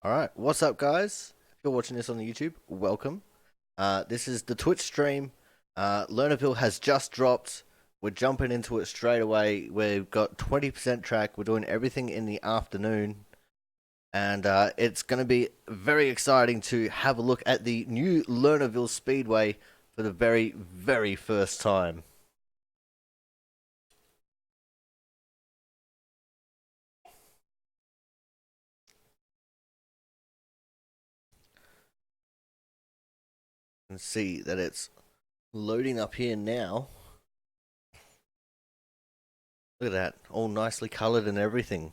Alright, what's up guys? If you're watching this on the YouTube, welcome. This is the Twitch stream. Lernerville has just dropped. We're jumping into it straight away. We've got 20% track. We're doing everything in the afternoon. And it's going to be very exciting to have a look at the new Lernerville Speedway for the very, very first time. And see that it's loading up here now. Look at that, all nicely colored and everything.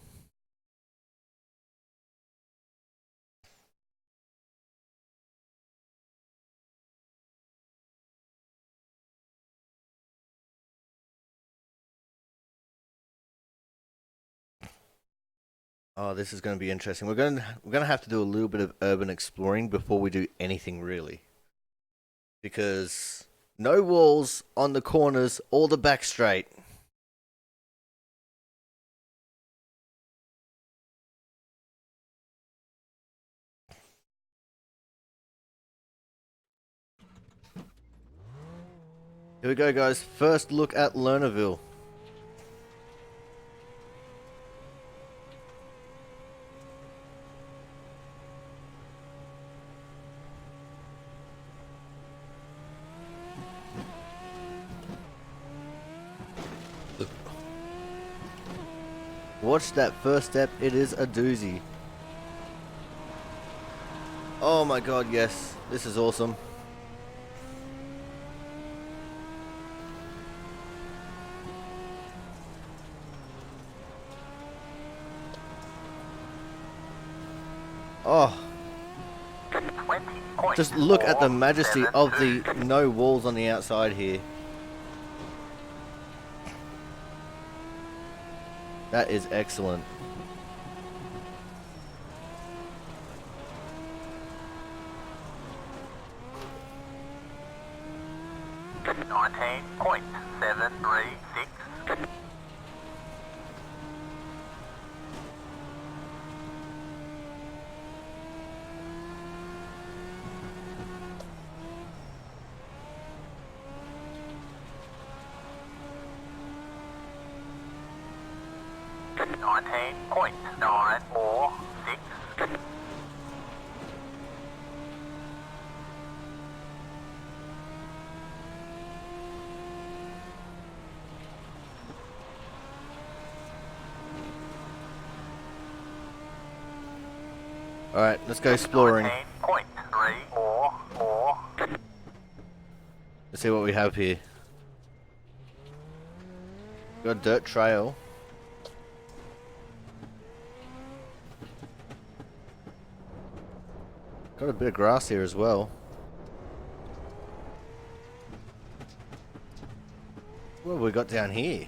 Oh, this is going to be interesting. We're going to have to do a little bit of urban exploring before we do anything really. Because no walls on the corners or the back straight. Here we go, guys. First look at Lernerville. Watch that first step. It is a doozy. Oh my god, yes. This is awesome. Oh. Just look at the majesty of the no walls on the outside here. That is excellent. .736. .946. Alright, let's go exploring. 19.344. Let's see what we have here. Got a dirt trail. Got a bit of grass here as well. What have we got down here?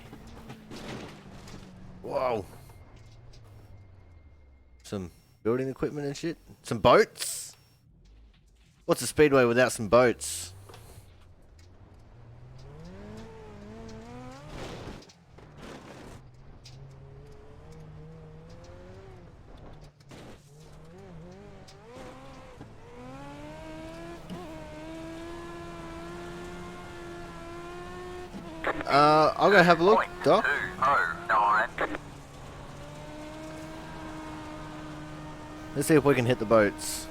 Whoa. Some building equipment and shit. Some boats? What's a speedway without some boats? I'll go have a look, Doc. 209. Let's see if we can hit the boats.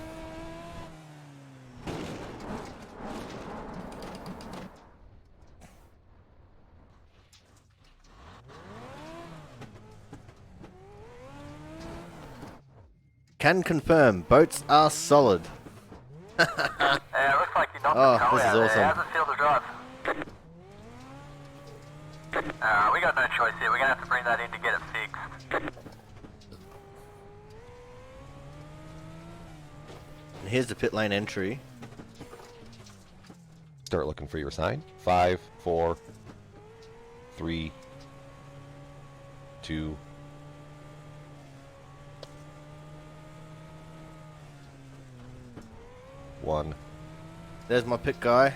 Can confirm, boats are solid. Looks like you knocked Oh, the toe this is out there. awesome. How's it feel to drive? We got no choice here. We're gonna have to bring that in to get it fixed. And here's the pit lane entry. Start looking for your sign. 5, 4, 3, 2. One. There's my pit guy.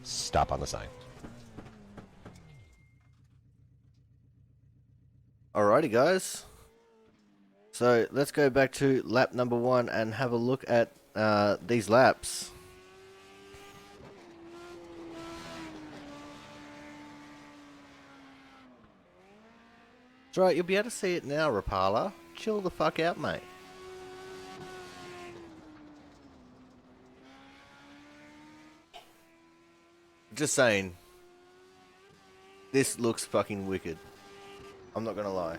Stop on the sign. Alrighty, guys. So let's go back to lap number 1 and have a look at these laps. That's right, you'll be able to see it now, Rapala. Chill the fuck out, mate. Just saying, this looks fucking wicked. I'm not gonna lie.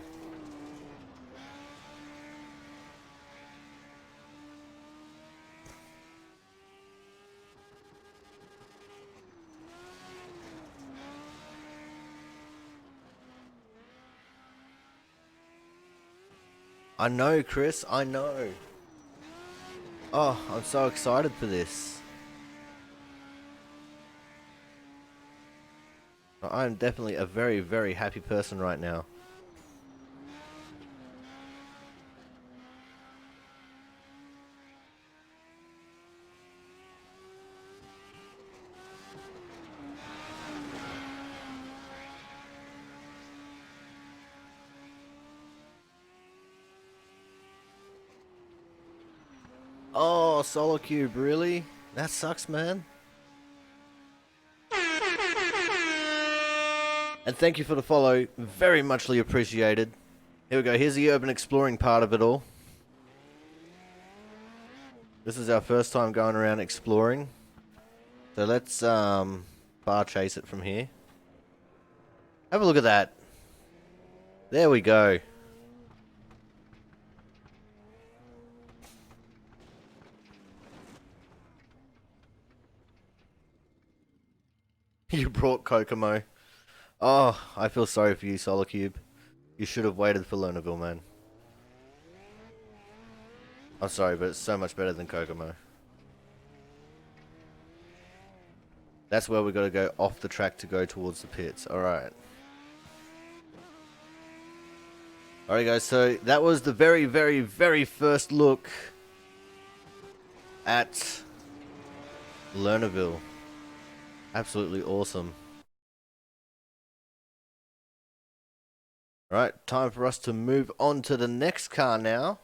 I know, Chris, I know. Oh, I'm so excited for this. I'm definitely a very, very happy person right now. Oh, Solo Cube, really? That sucks, man. And thank you for the follow. Very muchly appreciated. Here we go. Here's the urban exploring part of it all. This is our first time going around exploring. So let's bar chase it from here. Have a look at that. There we go. You brought Kokomo. Oh, I feel sorry for you, Solar Cube. You should have waited for Lernerville, man. I'm sorry, but it's so much better than Kokomo. That's where we got to go off the track to go towards the pits. Alright. Alright guys, so that was the very, very, very first look at Lernerville. Absolutely awesome. Alright, time for us to move on to the next car now.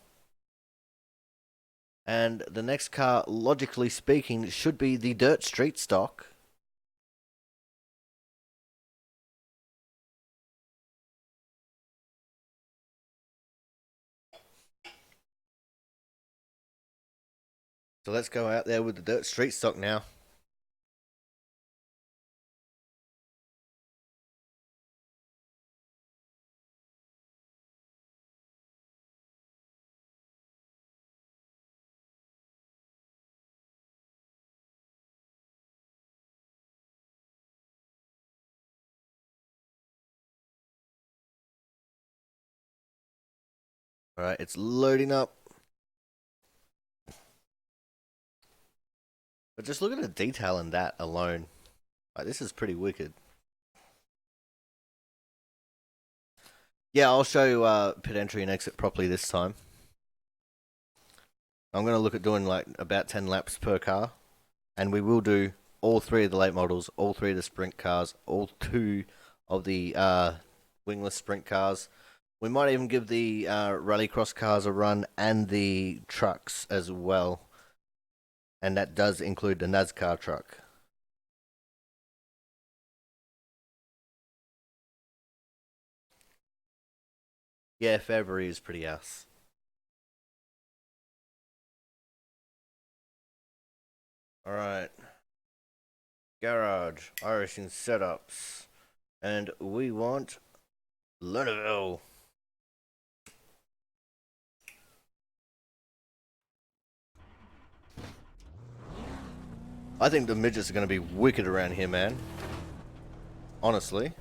And the next car, logically speaking, should be the Dirt Street Stock. So let's go out there with the Dirt Street Stock now. Alright, it's loading up. But just look at the detail in that alone. Like, this is pretty wicked. Yeah, I'll show you pit entry and exit properly this time. I'm going to look at doing like about 10 laps per car. And we will do all 3 of the late models, all 3 of the sprint cars, all 2 of the wingless sprint cars. We might even give the Rallycross cars a run and the trucks as well. And that does include the NASCAR truck. Yeah, February is pretty ass. Alright. Garage, Iracing setups. And we want Lernerville. I think the midgets are going to be wicked around here, man. Honestly.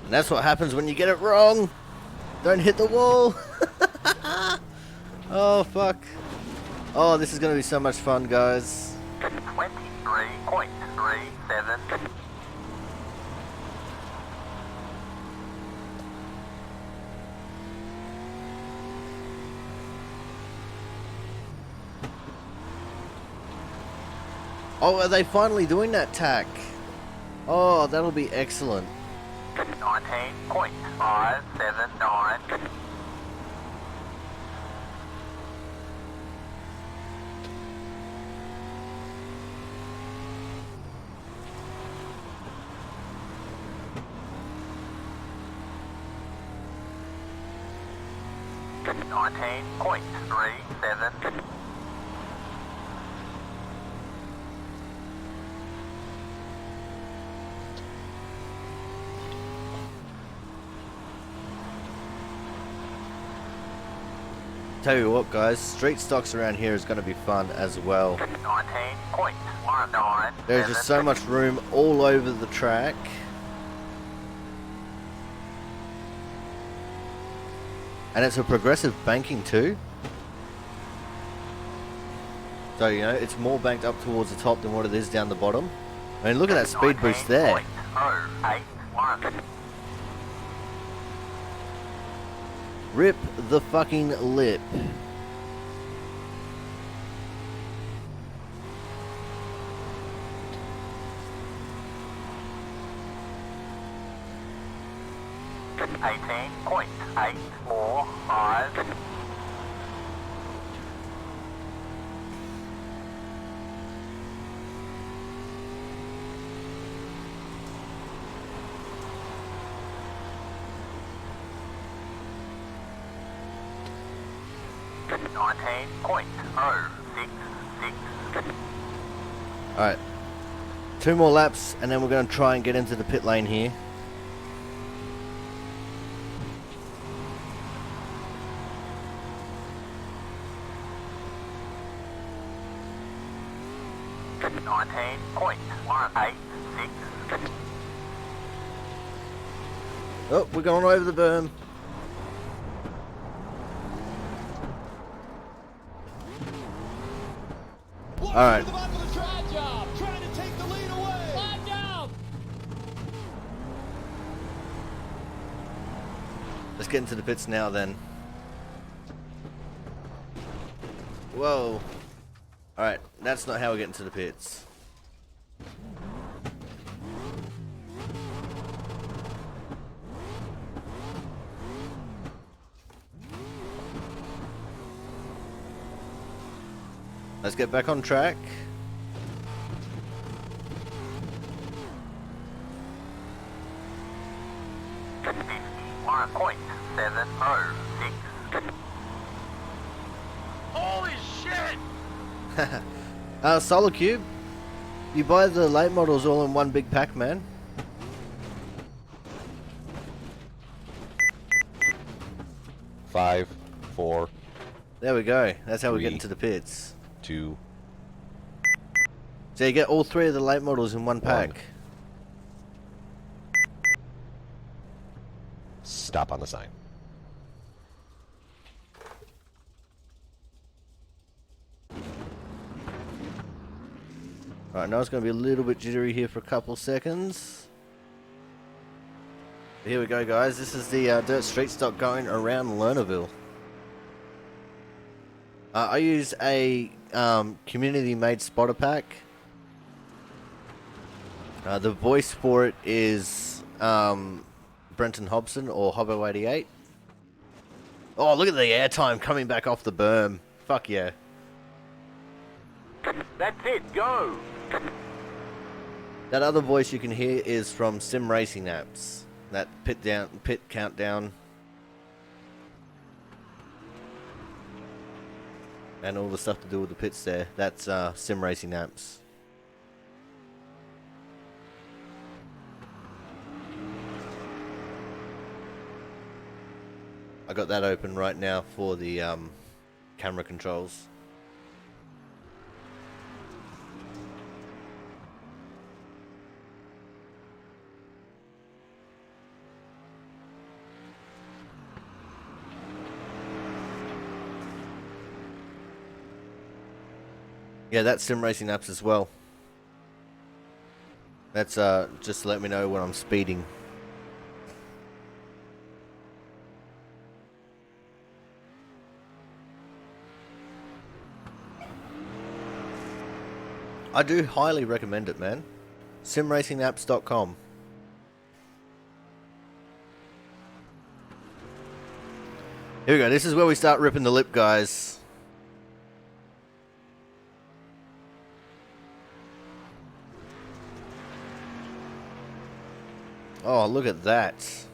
And that's what happens when you get it wrong. Don't hit the wall. Oh, fuck. Oh, this is going to be so much fun, guys. 23.37. Oh, are they finally doing that tack? Oh, that'll be excellent. 19.579. Nineteen point 37. Tell you what, guys, street stocks around here is going to be fun as well. 19.19. There's just so much room all over the track. And it's a progressive banking too. So, you know, it's more banked up towards the top than what it is down the bottom. I mean, look at that speed boost there. 19.081. Rip the fucking lip. Eighteen point 845. Nineteen point 066. Alright. 2 more laps and then we're going to try and get into the pit lane here. Nineteen point 186. Oh, we're going over the berm. Alright. Let's get into the pits now then. Whoa. Alright, that's not how we get into the pits. Let's get back on track. One point 706. Holy shit! Solar Cube, you buy the late models all in one big pack, man. Five, four, There we go. That's how we get 3, into the pits. 2, So you get all 3 of the late models in one pack. stop on the sign. Alright, now it's going to be a little bit jittery here for a couple seconds. Here we go, guys. This is the dirt street stock going around Lernerville. I use a community-made spotter pack. The voice for it is Brenton Hobson or Hobbo88. Oh, look at the airtime coming back off the berm. Fuck yeah. That's it, go! That other voice you can hear is from Sim Racing apps. That pit countdown. And all the stuff to do with the pits there. That's Sim Racing apps. I got that open right now for the camera controls. Yeah, that's Sim Racing apps as well. That's just let me know when I'm speeding. I do highly recommend it, man. Simracingapps.com. Here we go. This is where we start ripping the lip, guys. Oh, look at that.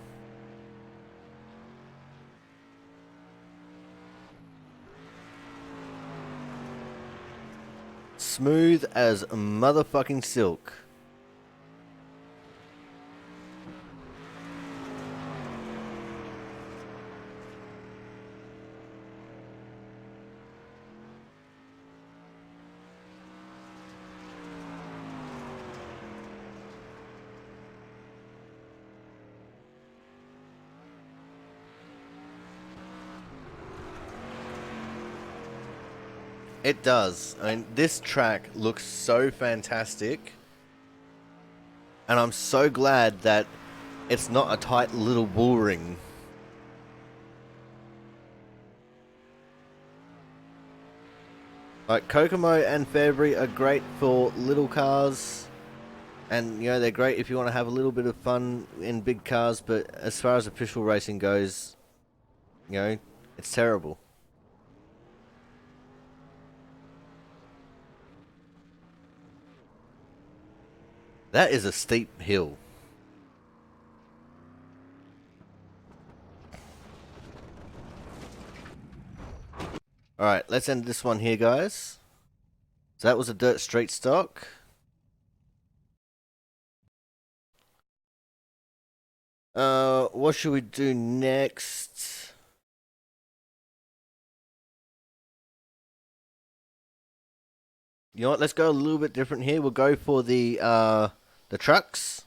Smooth as motherfucking silk. It does. I mean, this track looks so fantastic. And I'm so glad that it's not a tight little bull ring. Like, Kokomo and Fairbury are great for little cars. And, you know, they're great if you want to have a little bit of fun in big cars. But as far as official racing goes, you know, it's terrible. That is a steep hill. Alright, let's end this one here, guys. So that was a dirt street stock. What should we do next? You know what? Let's go a little bit different here. We'll go for the trucks.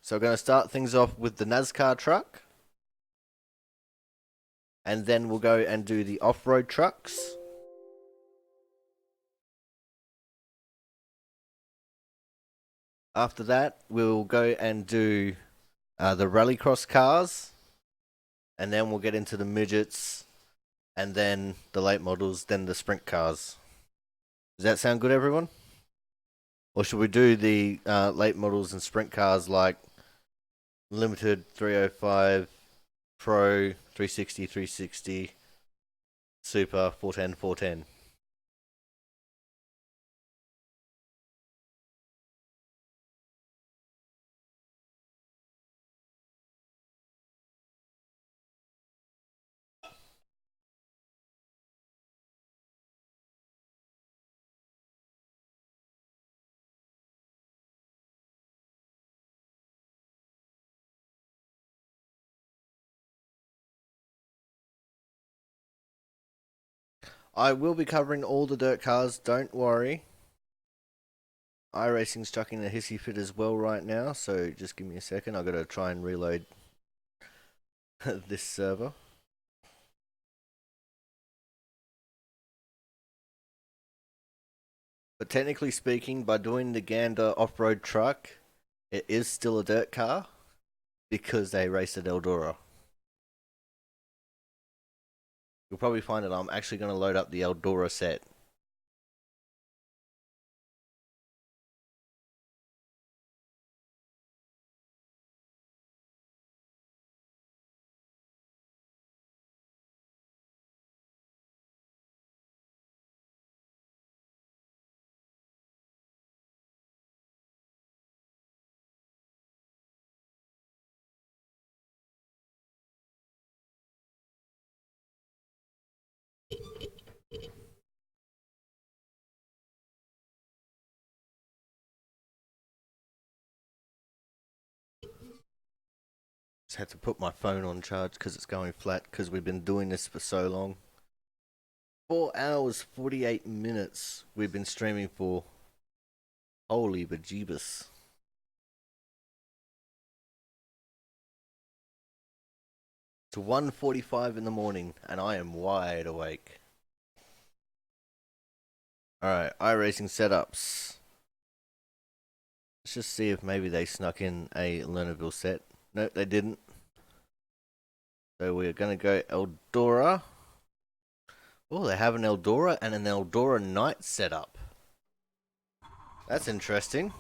So we're going to start things off with the NASCAR truck. And then we'll go and do the off-road trucks. After that, we'll go and do the Rallycross cars. And then we'll get into the midgets. And then the late models, then the sprint cars. Does that sound good, everyone? Or should we do the late models and sprint cars like Limited 305, Pro 360, 360, Super 410, 410? I will be covering all the dirt cars, don't worry. Iracing's chucking a hissy fit as well right now, so just give me a second. I've got to try and reload this server. But technically speaking, by doing the Gander off-road truck, it is still a dirt car because they race at Eldora. You'll probably find that I'm actually going to load up the Eldora set. Just had to put my phone on charge because it's going flat because we've been doing this for so long. 4 hours, 48 minutes we've been streaming for. Holy bejeebus. It's 1:45 in the morning and I am wide awake. Alright, iRacing setups. Let's just see if maybe they snuck in a Lernerville set. Nope, they didn't. So we're gonna go Eldora. Oh, they have an Eldora and an Eldora Knight setup. That's interesting.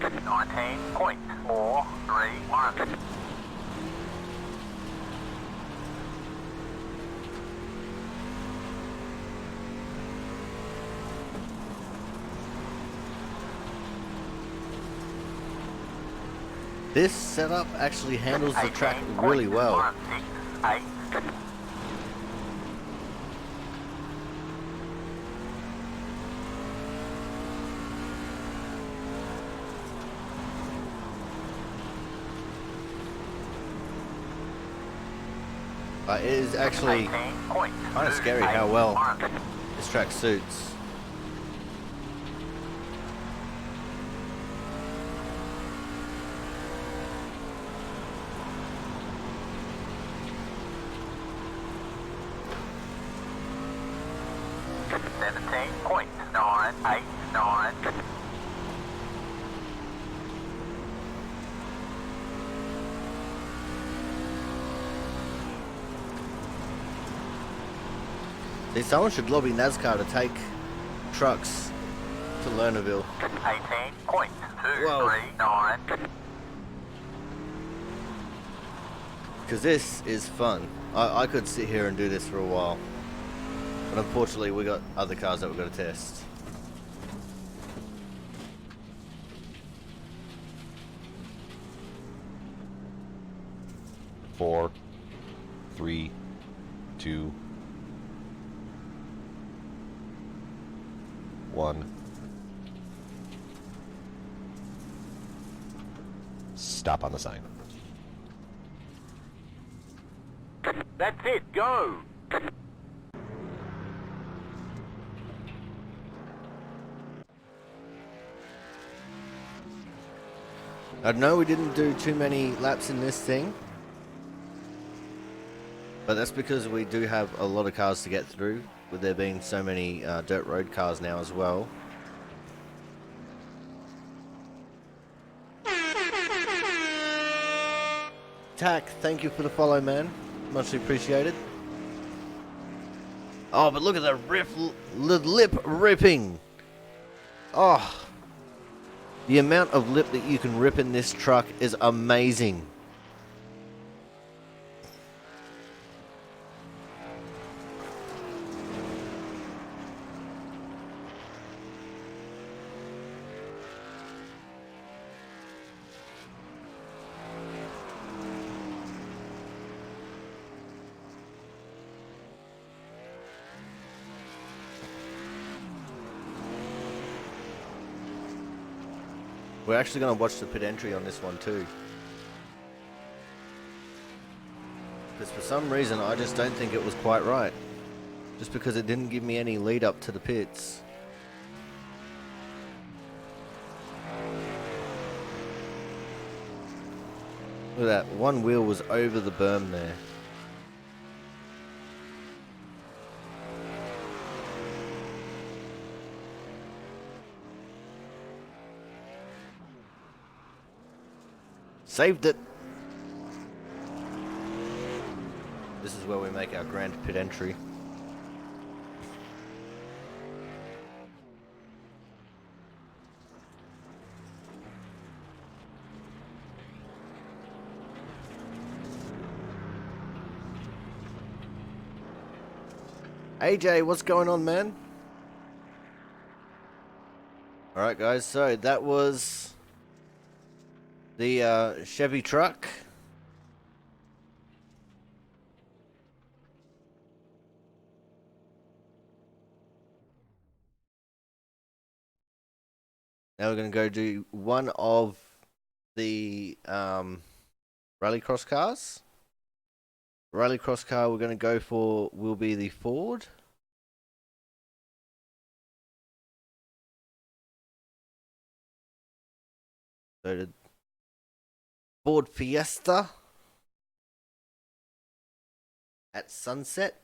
$19.431. This setup actually handles the track really well. 18.168. It is actually kind of scary how well this track suits. $17.989. See, someone should lobby NASCAR to take trucks to Lernerville. 18.239. Because this is fun. I could sit here and do this for a while. But unfortunately, we got other cars that we've got to test. Four, three, two, one. Stop on the sign. That's it, go! I know we didn't do too many laps in this thing. But that's because we do have a lot of cars to get through, with there being so many dirt road cars now as well. Tack, thank you for the follow, man. Muchly appreciated. Oh, but look at the lip ripping. Oh, the amount of lip that you can rip in this truck is amazing. We're actually going to watch the pit entry on this one too. Because for some reason I just don't think it was quite right. Just because it didn't give me any lead up to the pits. Look at that, one wheel was over the berm there. Saved it. This is where we make our grand pit entry. AJ, what's going on, man? Alright guys, so that was the Chevy truck. Now we're going to go do one of the Rallycross cars. Rallycross car we're going to go for will be the Ford. So the Ford Fiesta at sunset.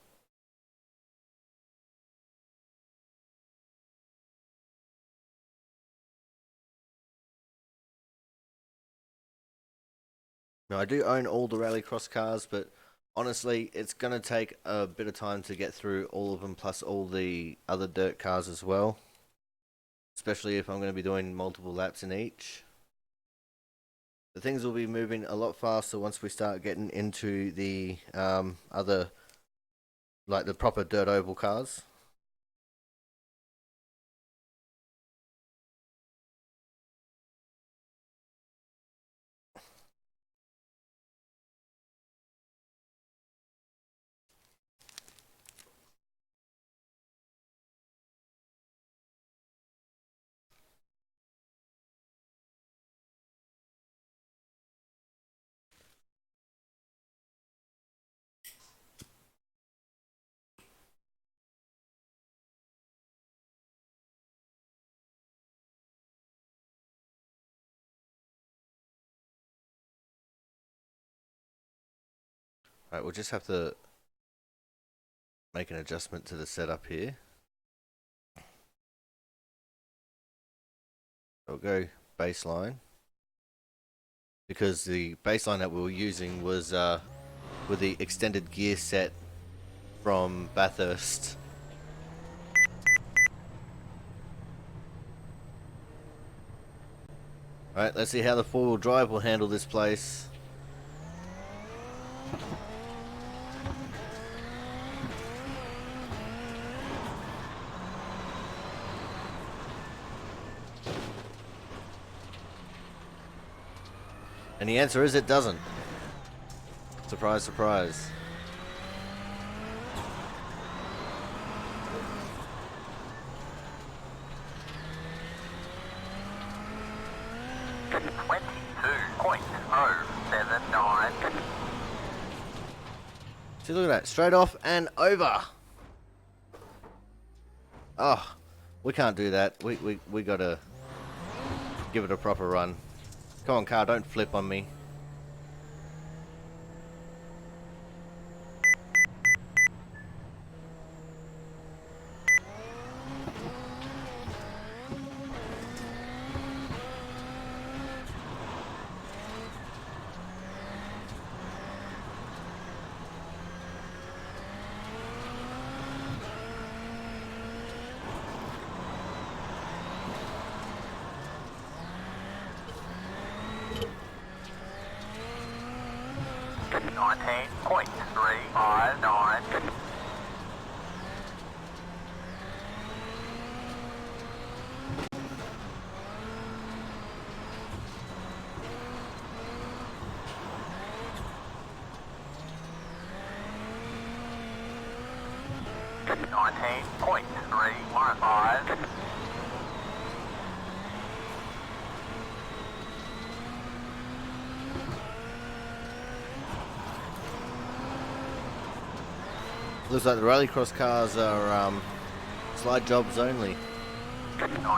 Now I do own all the Rallycross cars, but honestly, it's going to take a bit of time to get through all of them, plus all the other dirt cars as well. Especially if I'm going to be doing multiple laps in each. The things will be moving a lot faster once we start getting into the other, like the proper dirt oval cars. Right, we'll just have to make an adjustment to the setup here. I'll go baseline, because the baseline that we were using was with the extended gear set from Bathurst. Alright, let's see how the four-wheel drive will handle this place. And the answer is it doesn't. Surprise, surprise. See, look at that. Straight off and over. Oh, we can't do that. We gotta give it a proper run. Come on, car, don't flip on me. Looks like the Rallycross cars are slide jobs only. 19.06.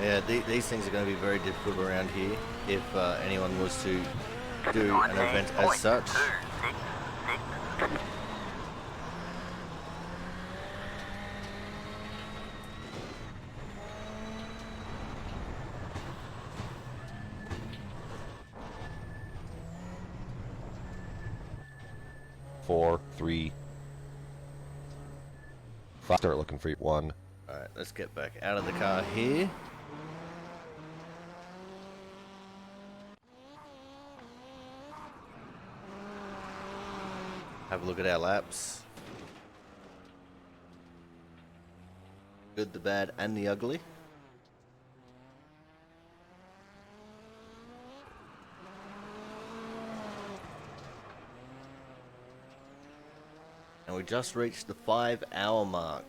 Yeah, these things are going to be very difficult around here if anyone was to do an event as such. 19.266. 4, 3, 5. Start looking for 1. Alright, let's get back out of the car here. Have a look at our laps. Good, the bad, and the ugly. And we just reached the 5-hour mark.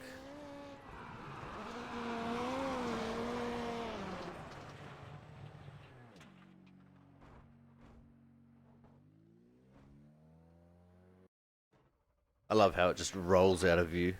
I love how it just rolls out of view.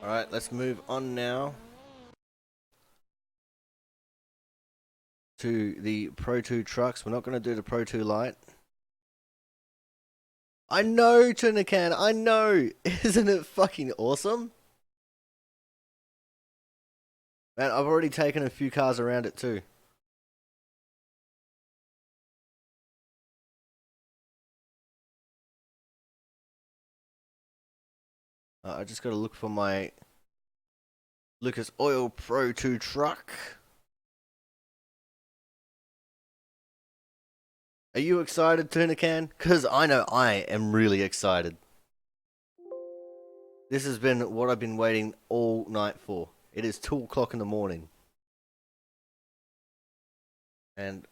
Alright, let's move on now to the Pro 2 trucks. We're not going to do the Pro 2 Lite. I know, Tuna Can, I know! Isn't it fucking awesome? Man, I've already taken a few cars around it too. I just got to look for my Lucas Oil Pro 2 truck. Are you excited, Tuna Can? Because I know I am really excited. This has been what I've been waiting all night for. It is 2 o'clock in the morning. And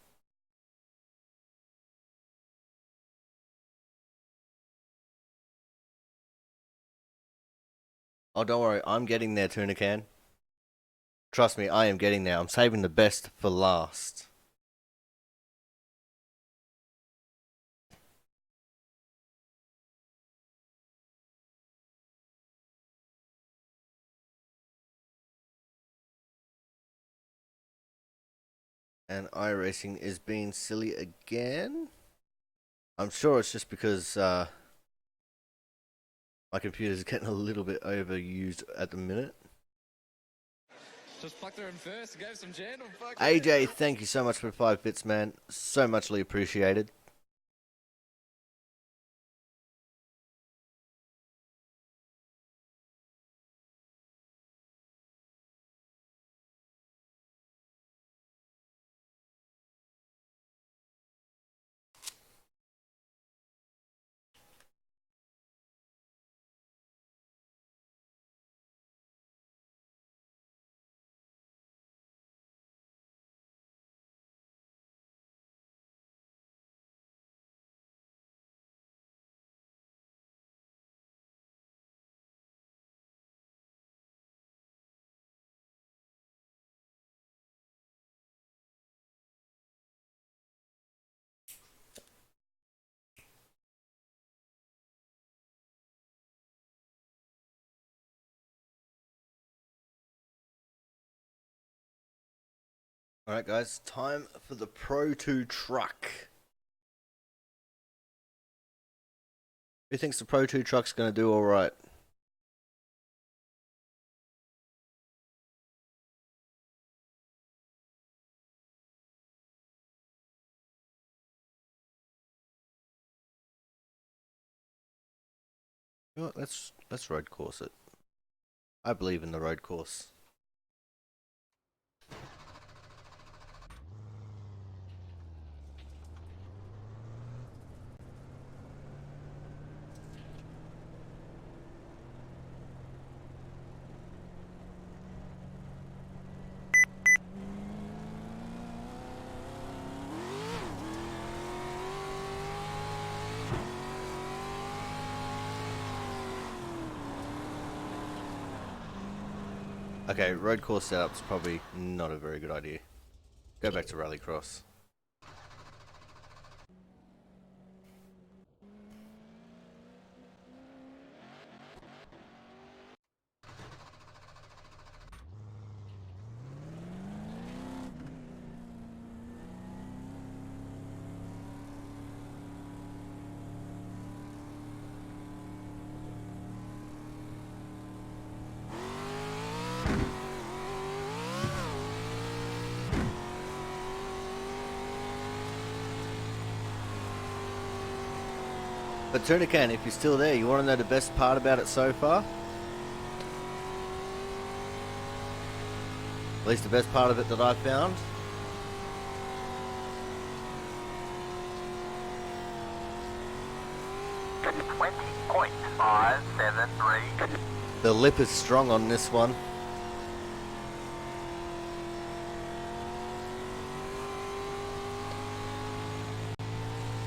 oh, don't worry, I'm getting there, Tuna Can. Trust me, I am getting there. I'm saving the best for last. And Iracing is being silly again. I'm sure it's just because my computer's getting a little bit overused at the minute. Just plucked her in first, gave some jam. AJ, thank you so much for the 5 bits, man. So muchly appreciated. Alright guys, time for the Pro 2 truck. Who thinks the Pro 2 truck's going to do alright? You know what, let's road course it. I believe in the road course. Okay, road course setup's probably not a very good idea. Go back to Rallycross. But Tunican, if you're still there, you want to know the best part about it so far? At least the best part of it that I found? .573. The lip is strong on this one.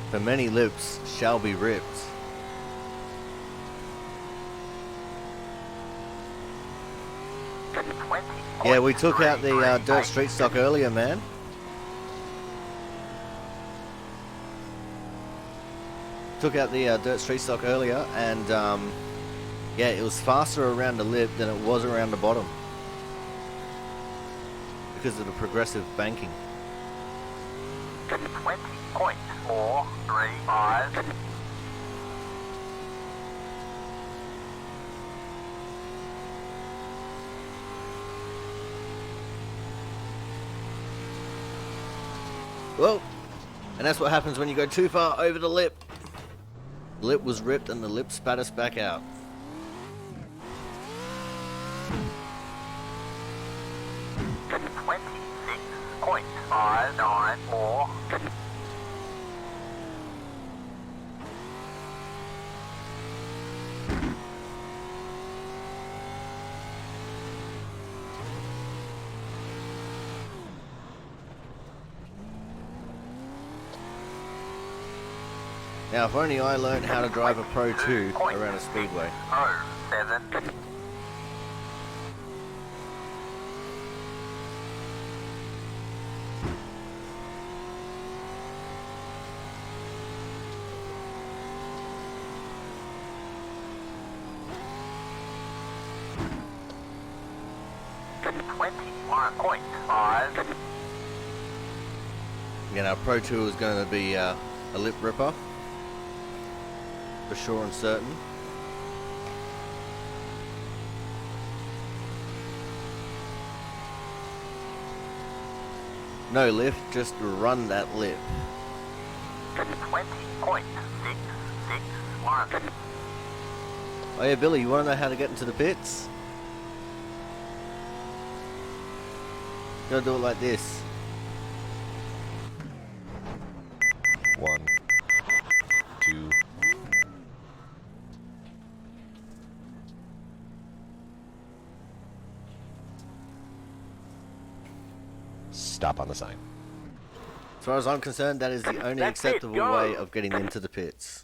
For many lips shall be ripped. Yeah, we took out the dirt street stock earlier, man. Took out the dirt street stock earlier, and yeah, it was faster around the lip than it was around the bottom because of the progressive banking. 20.435. Well, and that's what happens when you go too far over the lip. The lip was ripped and the lip spat us back out. .594. Now, if only I learned how to drive a Pro 2 around a speedway. 07. .5. You know, Pro 2 is going to be a lip ripper. For sure and certain. No lift, just run that lip. 20.661. Oh yeah, Billy, you want to know how to get into the pits? You gotta do it like this. 1, 2. Stop on the sign. As far as I'm concerned, that is the only That's it, acceptable go. way of getting into the pits.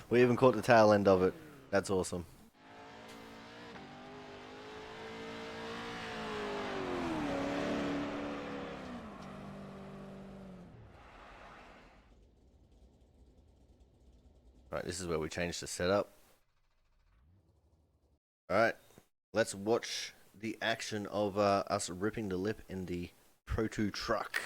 We even caught the tail end of it. That's awesome. Right, this is where we change the setup. Alright, Let's watch the action of us ripping the lip in the Pro 2 truck.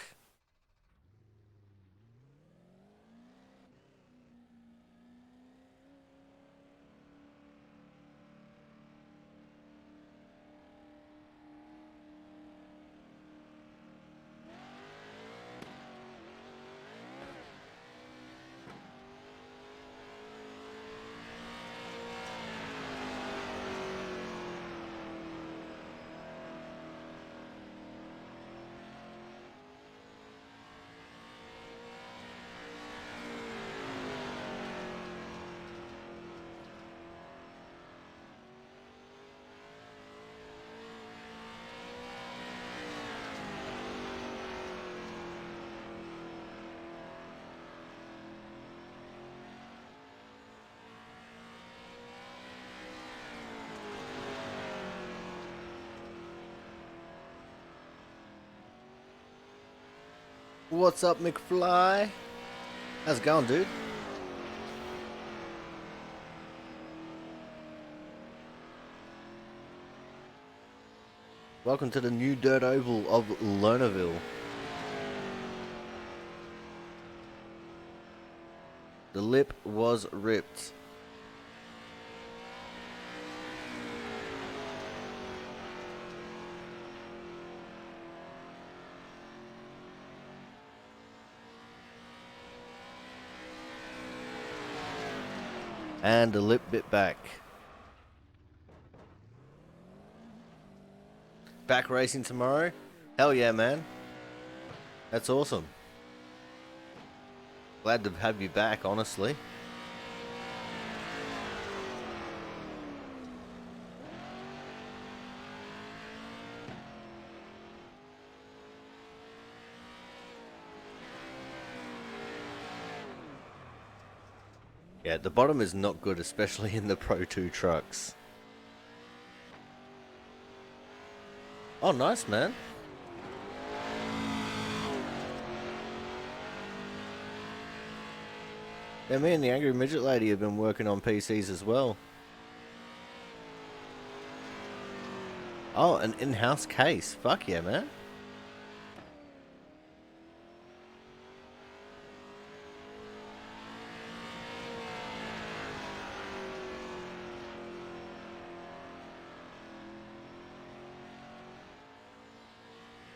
What's up, McFly? How's it going, dude? Welcome to the new dirt oval of Lernerville. The lip was ripped. And the lip bit back. Back racing tomorrow? Hell yeah, man. That's awesome. Glad to have you back, honestly. Yeah, the bottom is not good, especially in the Pro 2 trucks. Oh, nice, man. Yeah, me and the Angry Midget Lady have been working on PCs as well. Oh, an in-house case. Fuck yeah, man.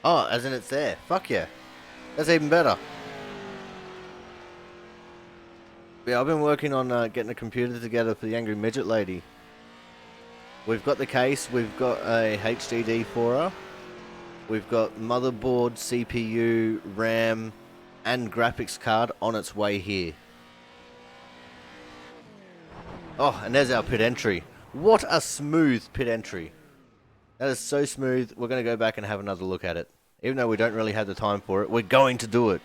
Oh, as in it's there. Fuck yeah. That's even better. Yeah, I've been working on getting a computer together for the Angry Midget Lady. We've got the case, we've got a HDD for her. We've got motherboard, CPU, RAM, and graphics card on its way here. Oh, and there's our pit entry. What a smooth pit entry. That is so smooth. We're going to go back and have another look at it. Even though we don't really have the time for it, we're going to do it.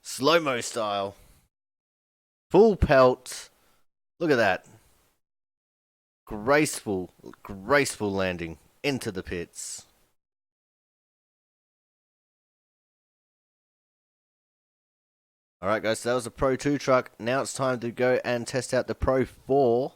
Slow-mo style. Full pelt. Look at that. Graceful landing into the pits. Alright guys, so that was the Pro 2 truck. Now it's time to go and test out the Pro 4.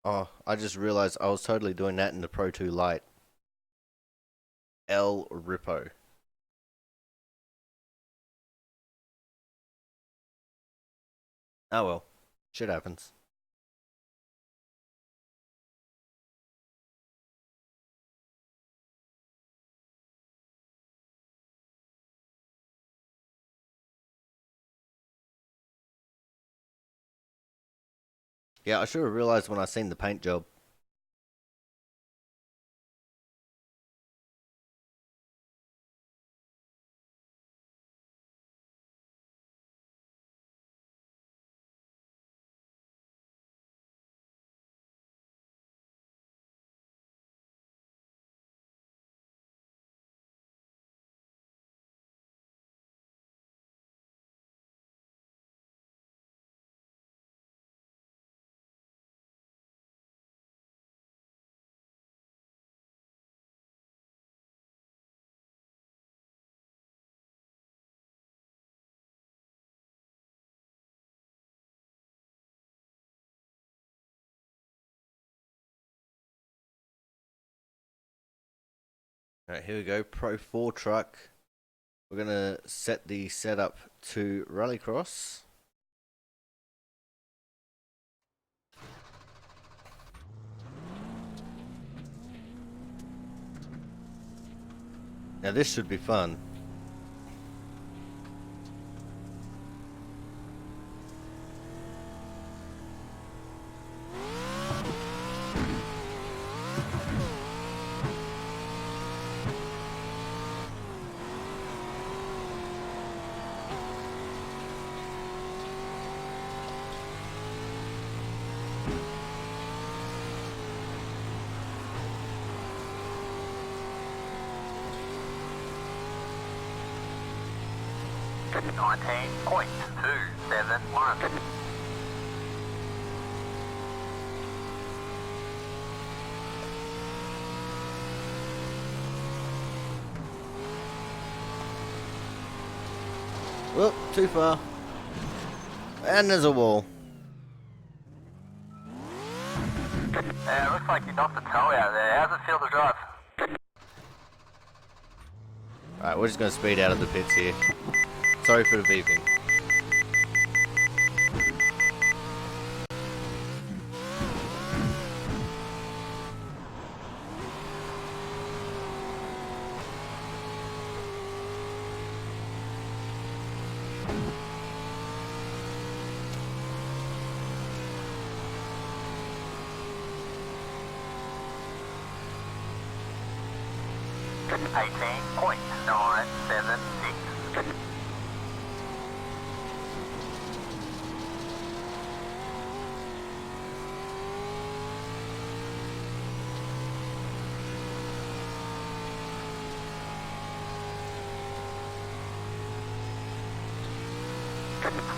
Oh, I just realized I was totally doing that in the Pro 2 Lite. El Ripo. Oh well, shit happens. Yeah, I should have realized when I seen the paint job. Alright, here we go. Pro 4 truck. We're gonna set the setup to Rallycross. Now this should be fun. $19.271. Whoop, too far. And there's a wall. Yeah, looks like you knocked the toe out there. How's it feel to drive? Alright, we're just gonna speed out of the pits here. Sorry for the beeping. $18.976.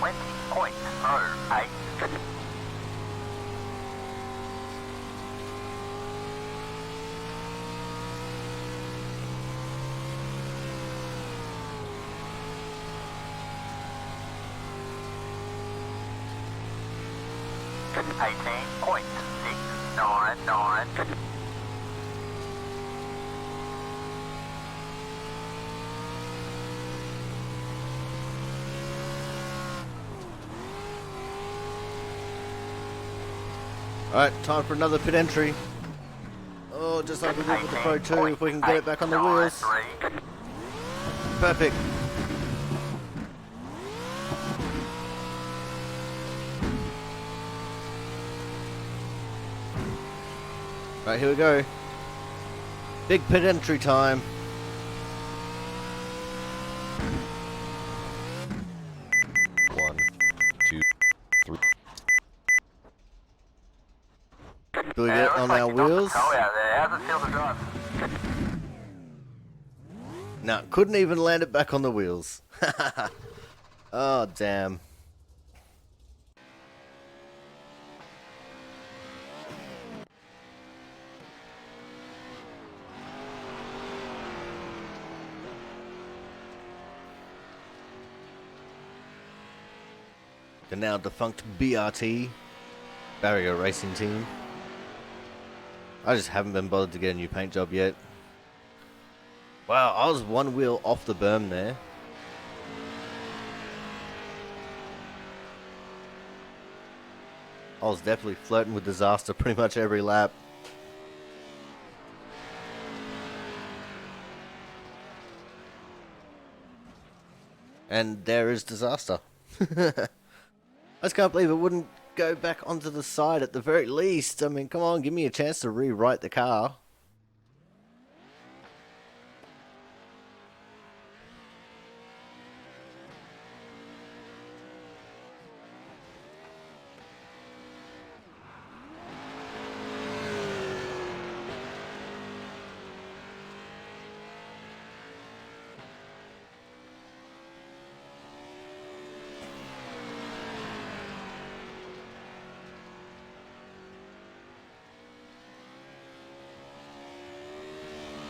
$20.08. $18.699. Alright, time for another pit entry. Oh, just like we did with the Pro 2, if we can get it back on the wheels. Perfect. Right, here we go. Big pit entry time. One, two, three. Do we get it on our wheels? How's it feel to drive? No, couldn't even land it back on the wheels. Oh, damn. The now defunct BRT, Barrier Racing Team. I just haven't been bothered to get a new paint job yet. Wow, I was one wheel off the berm there. I was definitely flirting with disaster pretty much every lap. And there is disaster. I just can't believe it wouldn't go back onto the side at the very least. I mean, come on, give me a chance to rewrite the car.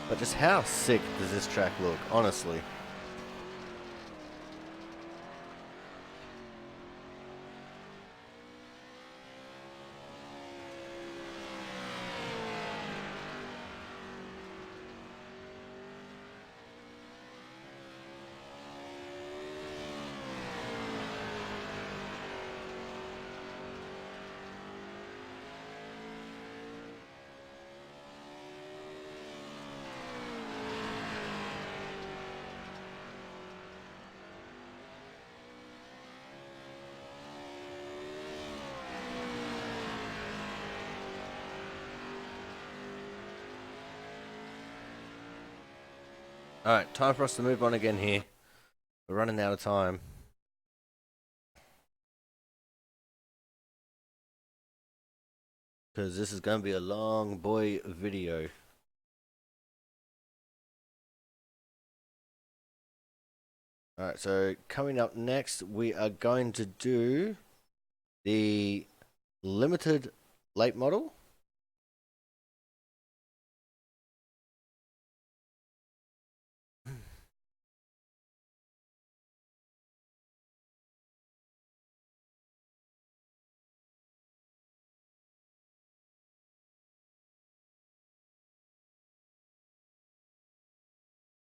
But just how sick does this track look, honestly? Alright, time for us to move on again here. We're running out of time. Because this is going to be a long boy video. Alright, so coming up next, we are going to do the limited late model.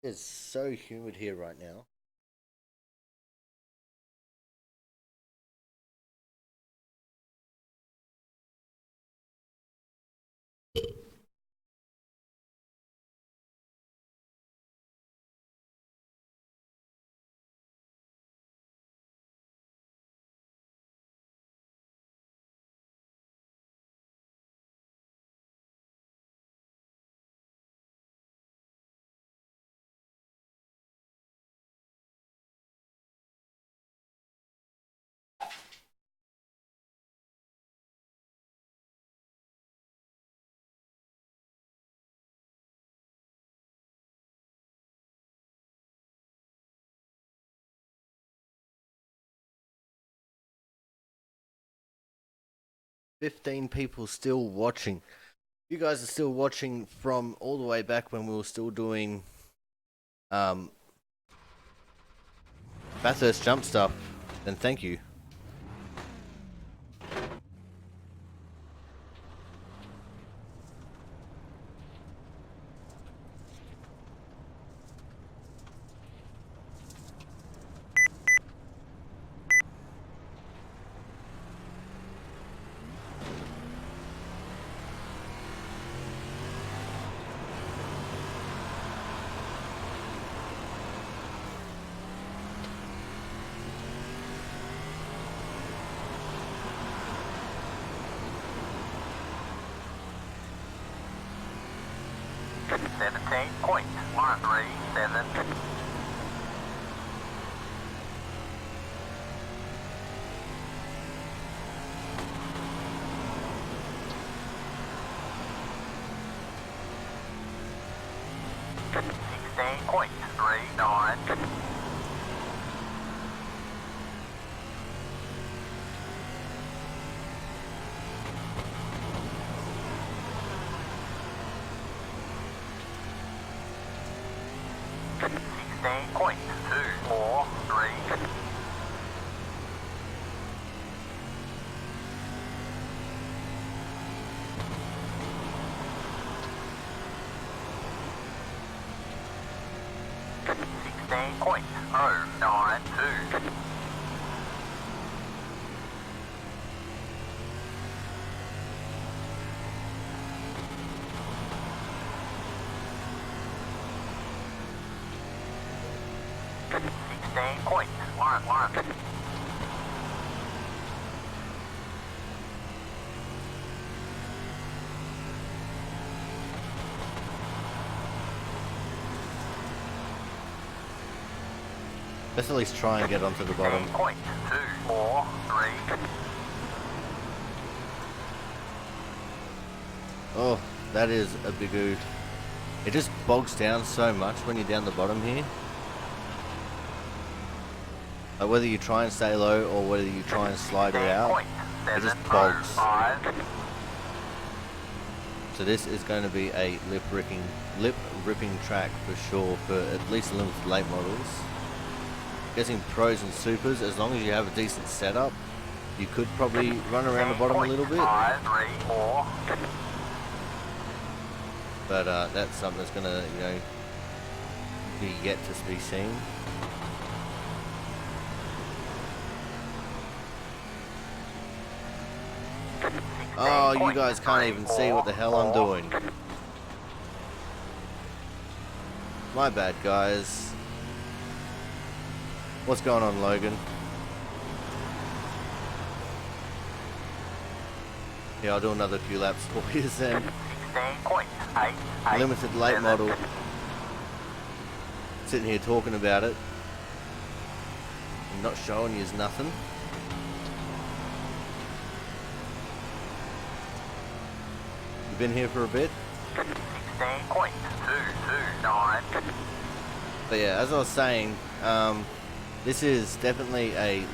It's so humid here right now. $15 people still watching. You guys are still watching from all the way back when we were still doing Bathurst jump stuff, then thank you. $17.137. $16.39. $16.243. $16.092. $16.11. Let's at least try and get onto the bottom. 16.243. Oh, that is a big oof. It just bogs down so much when you're down the bottom here. Like whether you try and stay low or whether you try and slide it out, it just bogs. So this is going to be a lip ripping track for sure for at least limited late models. Guessing pros and supers, as long as you have a decent setup, you could probably run around the bottom a little bit. But that's something that's gonna, you know, be yet to be seen. Oh, you guys can't even see what the hell I'm doing. My bad, guys. What's going on, Logan? Yeah, I'll do another few laps for you then. Limited late model. sitting here talking about it and not showing you nothing. You've been here for a bit. 16.229. But yeah, as I was saying, this is definitely a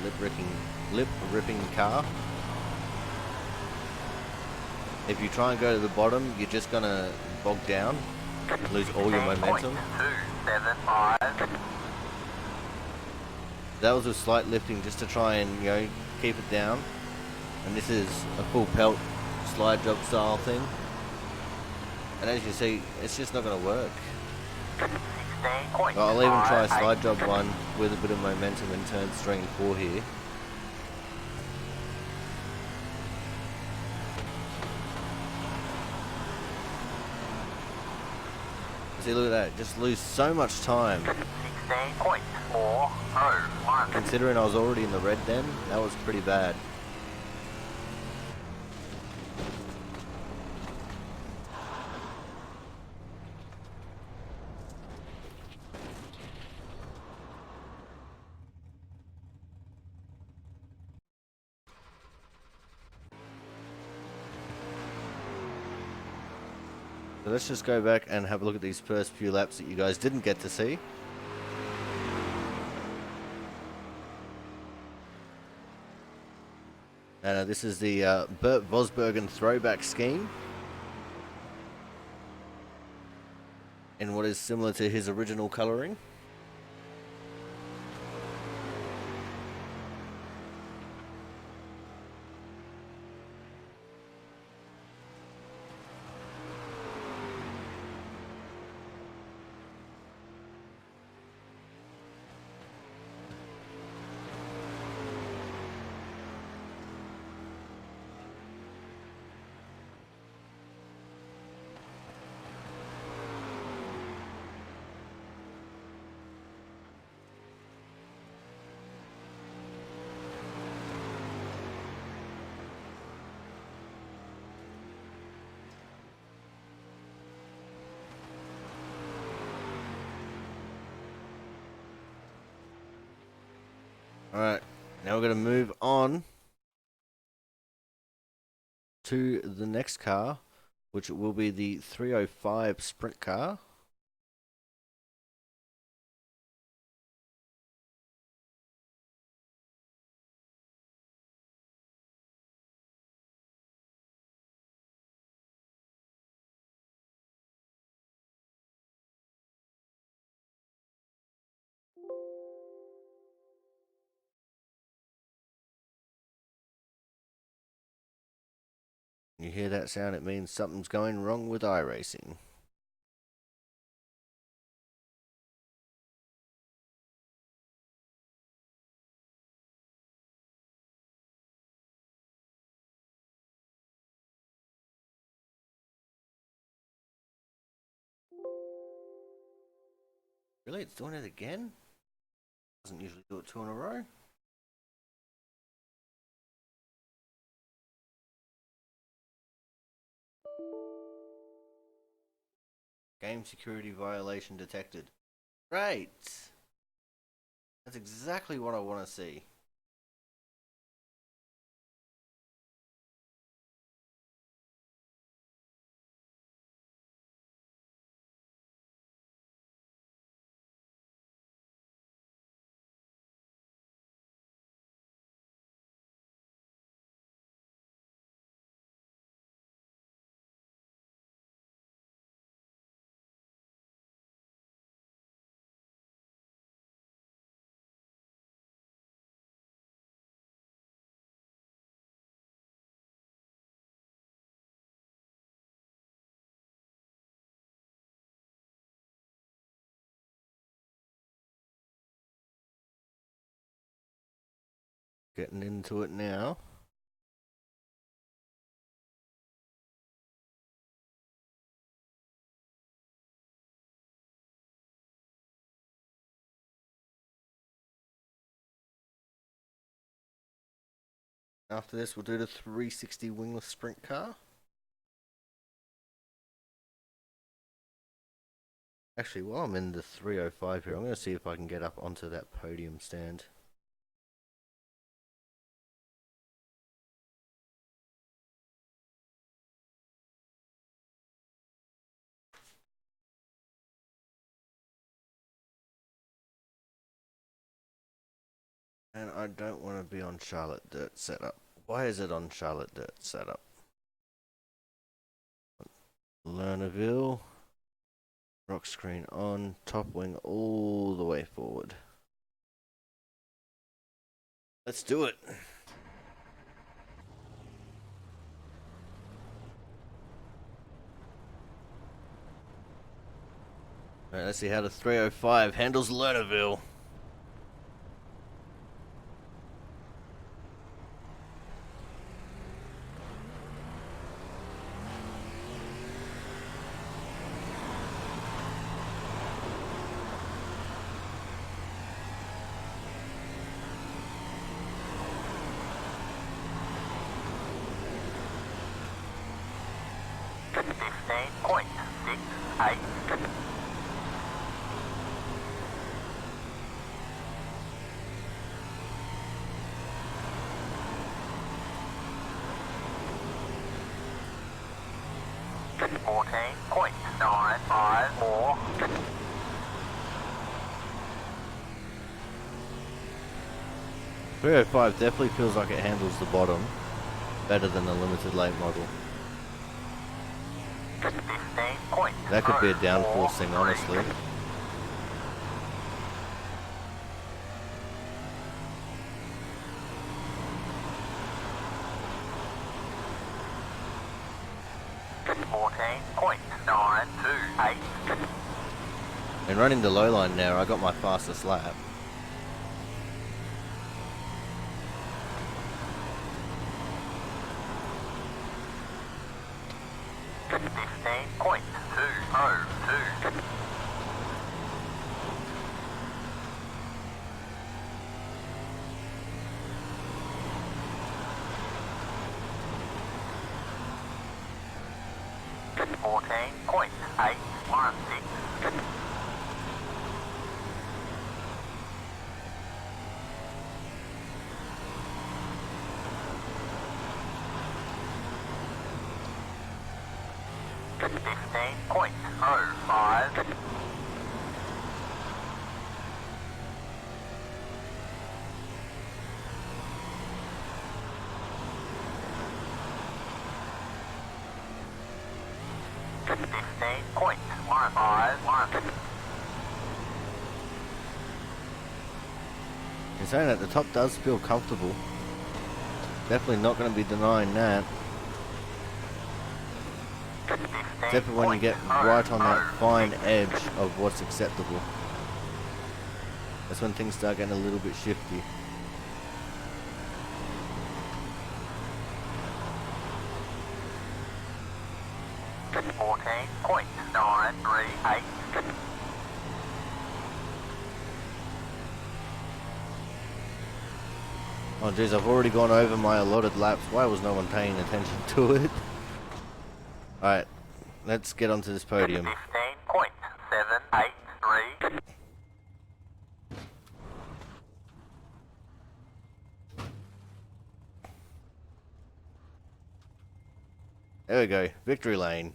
lip ripping car. If you try and go to the bottom, you're just gonna bog down, lose all your momentum. 275. That was a slight lifting just to try and, you know, keep it down. And this is a full pelt slide job style thing. And as you see, it's just not gonna work. 16.58. I'll even try slide job 1 with a bit of momentum in turns 3 and 4 here. See, look at that, just lose so much time. 16.401. Considering I was already in the red then, that was pretty bad. So let's just go back and have a look at these first few laps that you guys didn't get to see. And this is the Bert Vosbergen throwback scheme. In what is similar to his original colouring. Alright, now we're going to move on to the next car, which will be the 305 sprint car. You hear that sound, it means something's going wrong with Iracing. Really? It's doing it again? Doesn't usually do it 2 in a row. Game security violation detected. Great! That's exactly what I want to see. Getting into it now. After this, we'll do the 360 wingless sprint car. Actually, while I'm in the 305 here, I'm going to see if I can get up onto that podium stand. And I don't want to be on Charlotte Dirt setup. Why is it on Charlotte Dirt setup? Lernerville. Rock screen on. Top wing all the way forward. Let's do it. Alright, let's see how the 305 handles Lernerville. .305 definitely feels like it handles the bottom better than the limited late model. That could be a downforce thing, honestly. And running the low line now, I got my fastest lap. In saying that, the top does feel comfortable. Definitely not going to be denying that. Except for when you get right on that fine edge of what's acceptable. That's when things start getting a little bit shifty. Oh geez, I've already gone over my allotted laps. Why was no one paying attention to it? Alright, let's get onto this podium. 15.783. There we go, victory lane.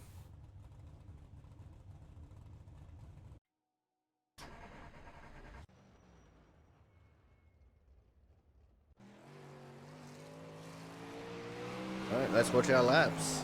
Alright, let's watch our laps.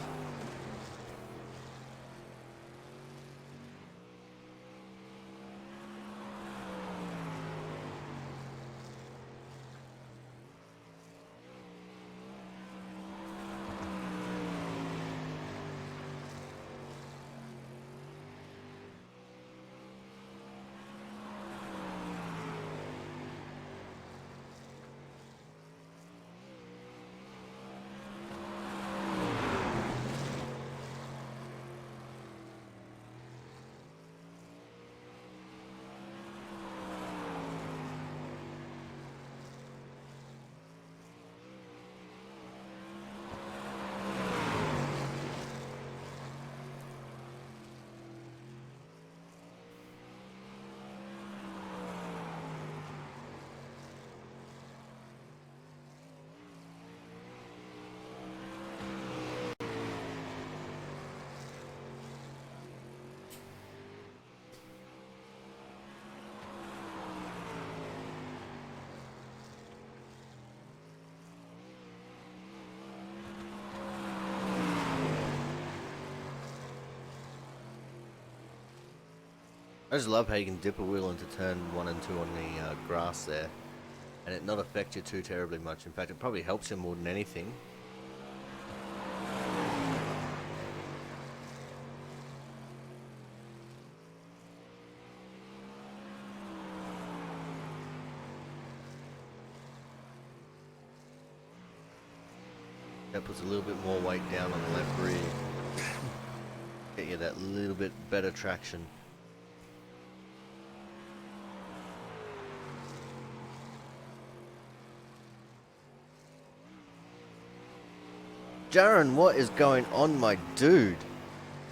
I just love how you can dip a wheel into turn 1 and 2 on the grass there, and it not affect you too terribly much. In fact, it probably helps you more than anything. That puts a little bit more weight down on the left rear. Get you that little bit better traction. Darren, what is going on, my dude?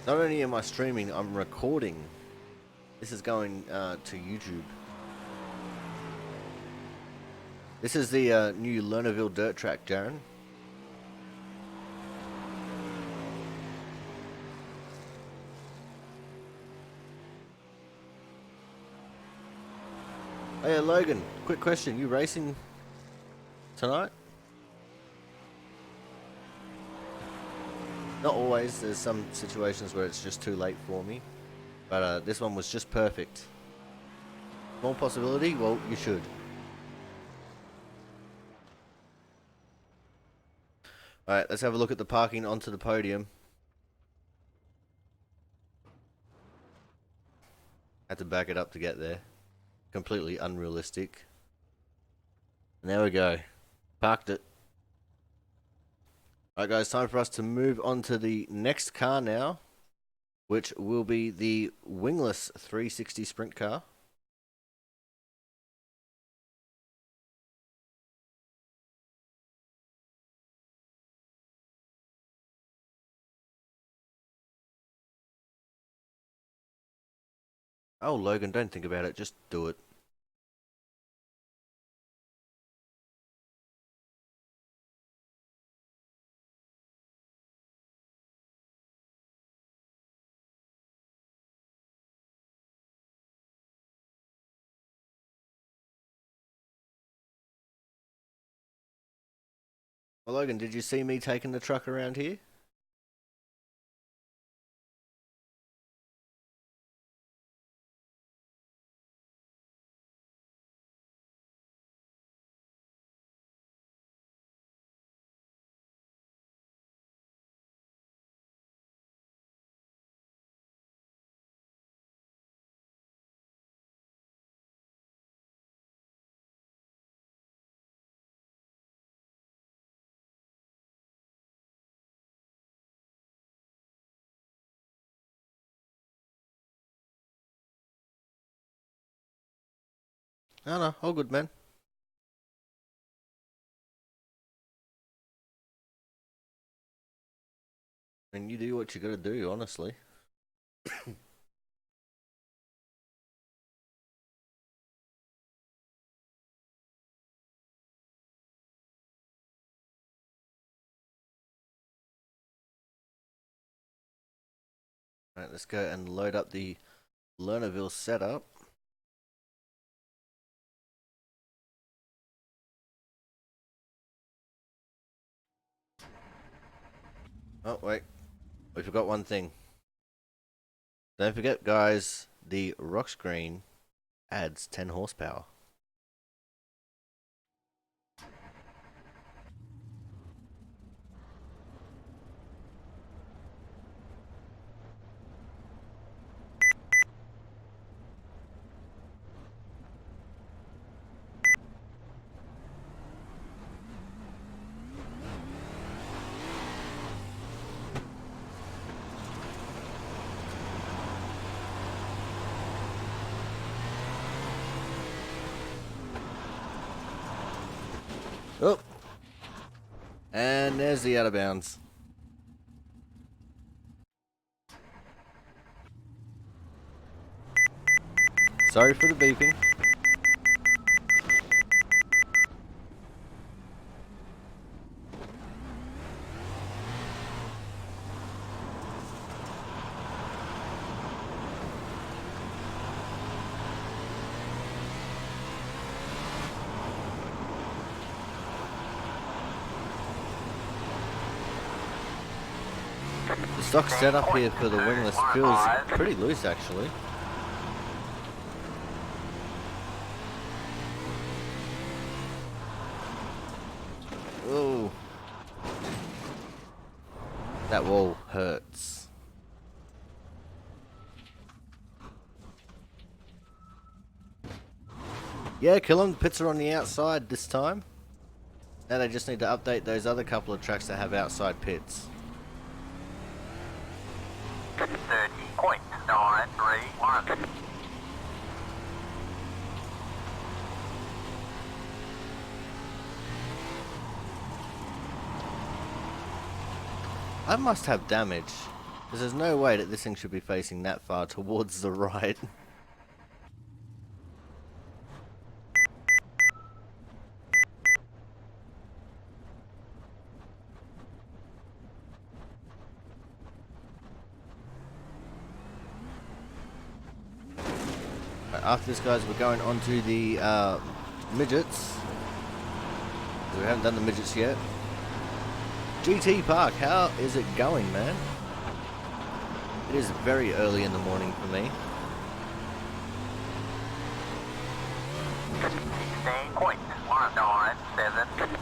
Not only am I streaming, I'm recording. This is going to YouTube. This is the new Lernerville dirt track, Darren. Hey Logan, quick question. You racing tonight? Not always. There's some situations where it's just too late for me. But this one was just perfect. Small possibility? Well, you should. Alright, let's have a look at the parking onto the podium. Had to back it up to get there. Completely unrealistic. And there we go. Parked it. Alright guys, time for us to move on to the next car now, which will be the Wingless 360 sprint car. Oh Logan, don't think about it, just do it. Well, Logan, did you see me taking the truck around here? Oh no, all good, man. And you do what you gotta do, honestly. Alright, let's go and load up the Lernerville setup. Oh, wait. We forgot one thing. Don't forget, guys, the rock screen adds 10 horsepower. Oh! And there's the out of bounds. Sorry for the beeping. The stock setup here for the Wingless feels pretty loose, actually. Oh. That wall hurts. Yeah, kill them. The pits are on the outside this time. Now they just need to update those other couple of tracks that have outside pits. 30.931. I must have damage, because there's no way that this thing should be facing that far towards the right. After this, guys, we're going on to the midgets. We haven't done the midgets yet. GT Park, how is it going, man? It is very early in the morning for me. 16.197.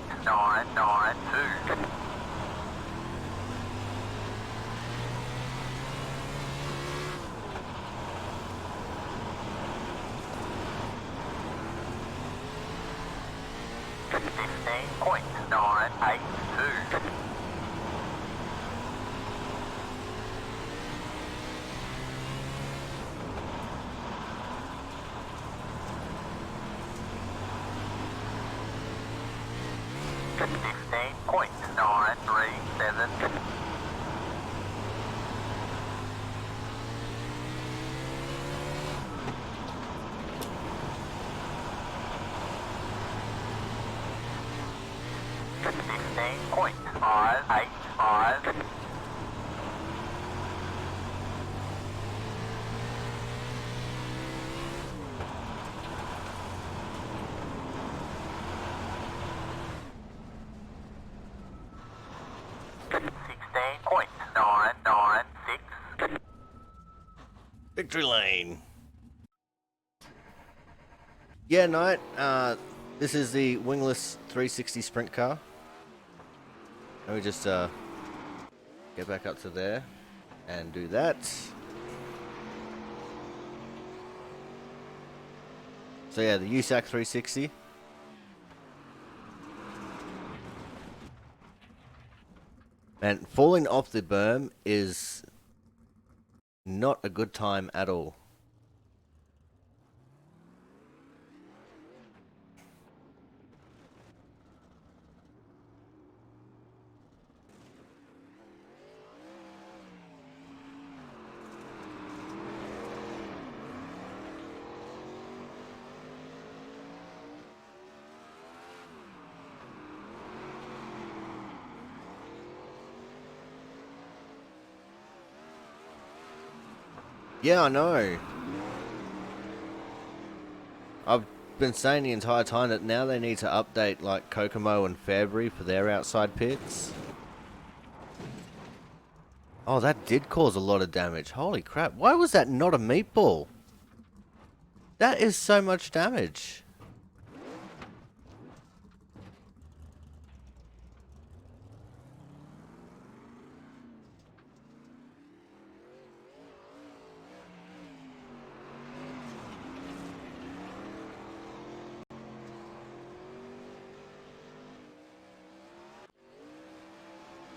.992. .982. .937. .585. .996. Victory lane. Yeah, Knight. This is the Wingless 360 sprint car. Let me just get back up to there and do that. So yeah, the USAC 360. And falling off the berm is not a good time at all. Yeah, I know. I've been saying the entire time that now they need to update like Kokomo and Fairbury for their outside pits. Oh, that did cause a lot of damage. Holy crap. Why was that not a meatball? That is so much damage.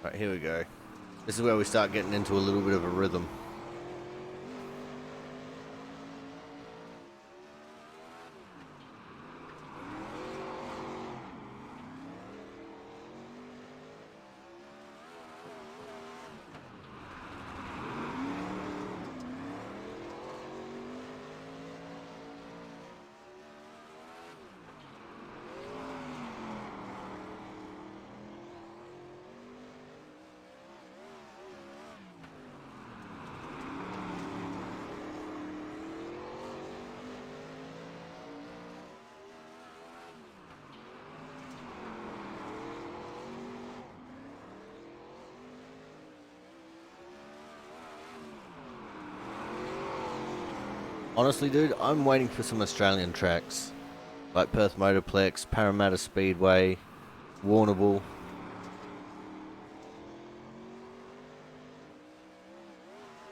Right, here we go. This is where we start getting into a little bit of a rhythm. Honestly, dude, I'm waiting for some Australian tracks. Like Perth Motorplex, Parramatta Speedway, Warrnambool.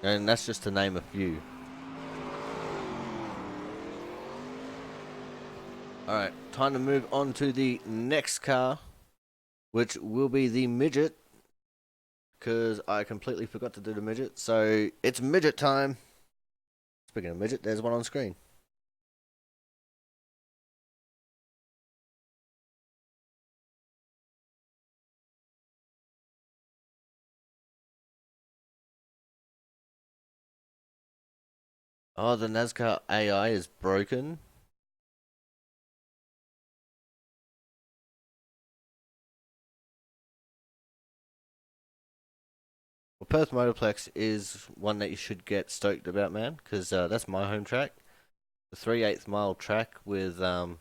And that's just to name a few. Alright, time to move on to the next car, which will be the Midget. Because I completely forgot to do the Midget. So, it's Midget time. Speaking of Midget, there's one on screen. Oh, the NASCAR AI is broken. Well, Perth Motorplex is one that you should get stoked about, man, because that's my home track. The 3/8 mile track with, oh,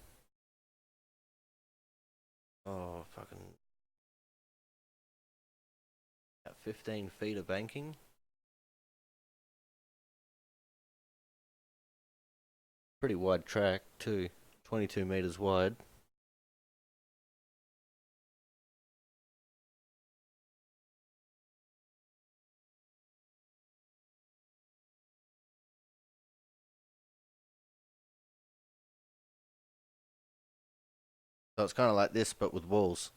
fucking, about 15 feet of banking. Pretty wide track, too. 22 meters wide. So it's kind of like this, but with walls.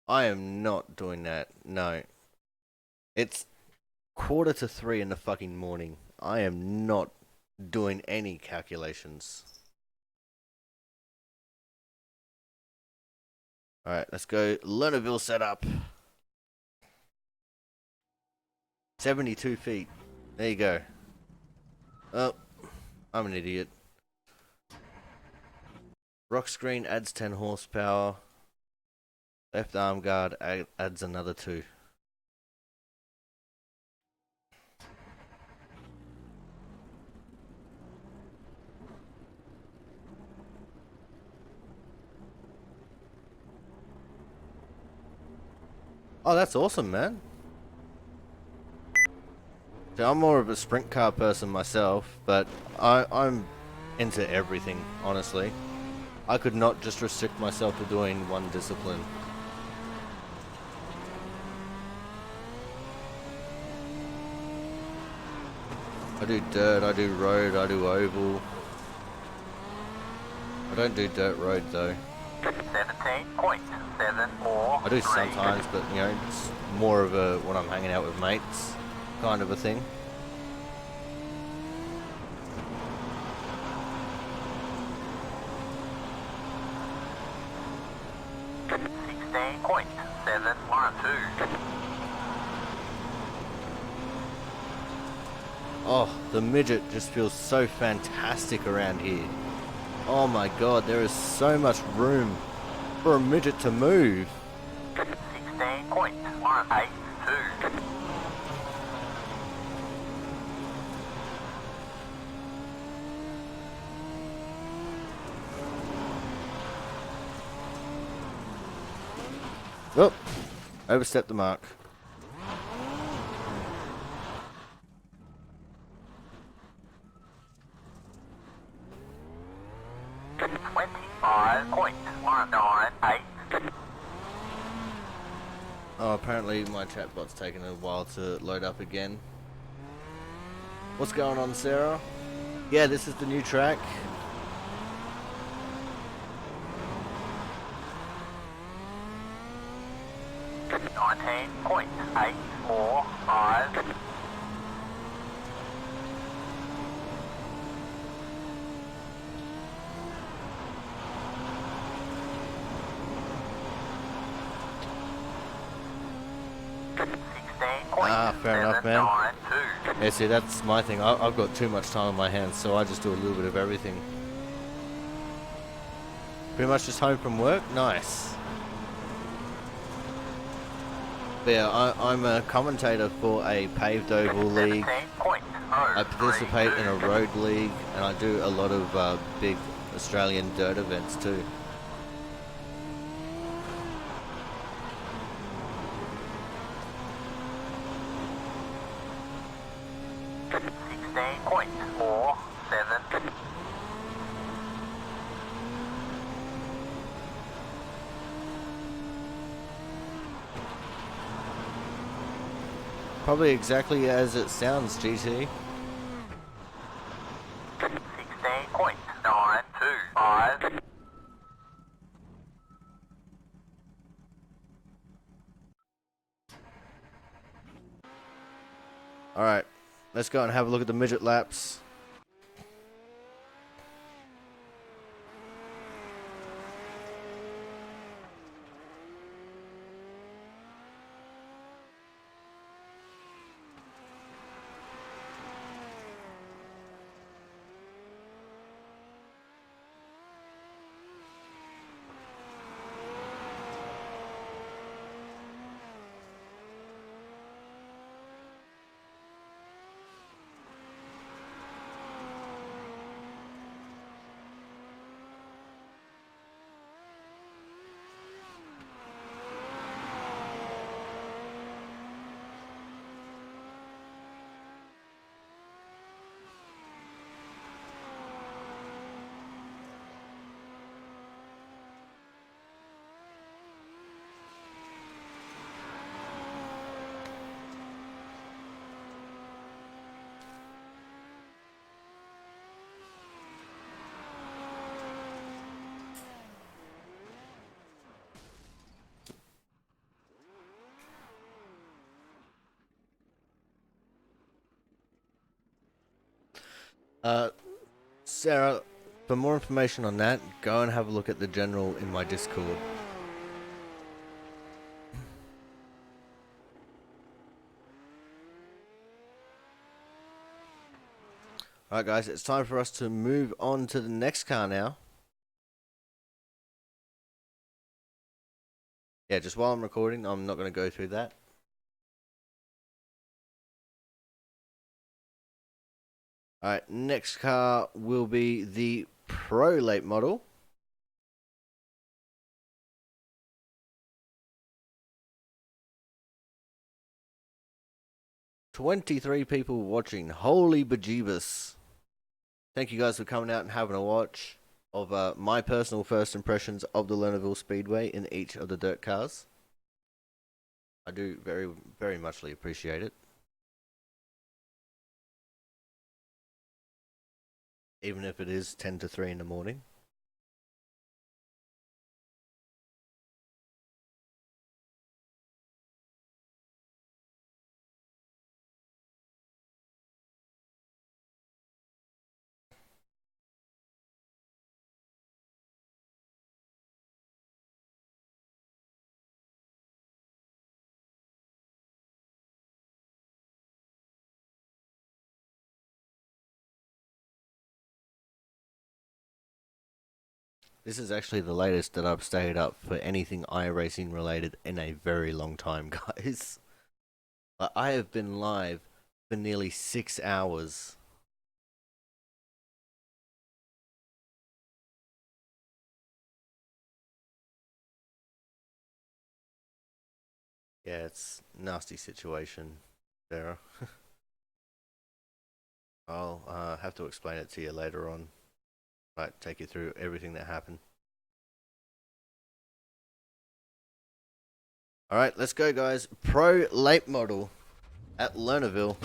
I am not doing that. No. It's 2:45 in the fucking morning. I am not doing any calculations. Alright, let's go. Lernerville setup. 72 feet. There you go. Oh, I'm an idiot. Rock screen adds 10 horsepower. Left arm guard adds another 2. Oh, that's awesome, man. So I'm more of a sprint car person myself, but I'm into everything, honestly. I could not just restrict myself to doing one discipline. I do dirt, I do road, I do oval. I don't do dirt road though. 17.74. I do sometimes, but you know, it's more of a when I'm hanging out with mates kind of a thing. Oh, the Midget just feels so fantastic around here. Oh my god, there is so much room for a Midget to move. 16.182. Oh, overstepped the mark. Oh, apparently my chatbot's taking a while to load up again. What's going on, Sarah? Yeah, this is the new track. .845. Ah, fair enough, man. Yeah, see, that's my thing. I've got too much time on my hands, so I just do a little bit of everything. Pretty much just home from work? Nice. But yeah, I'm a commentator for a paved oval league. I participate in a road league, and I do a lot of big Australian dirt events too. 16.47. Probably exactly as it sounds, GT. 16.925. Alright, let's go and have a look at the midget laps. Sarah, for more information on that, go and have a look at the general in my Discord. Alright guys, it's time for us to move on to the next car now. Yeah, just while I'm recording, I'm not going to go through that. Alright, next car will be the Pro Late model. "23 people watching. Holy bejeebus. Thank you guys for coming out and having a watch of my personal first impressions of the Lernerville Speedway in each of the dirt cars. I do very, very muchly appreciate it. Even if it is 10 to 3 in the morning. This is actually the latest that I've stayed up for anything iRacing related in a very long time, guys. I have been live for nearly 6 hours. Yeah, it's a nasty situation, Sarah. I'll have to explain it to you later on. Right, take you through everything that happened. Alright, let's go guys. Pro Late model at Lernerville.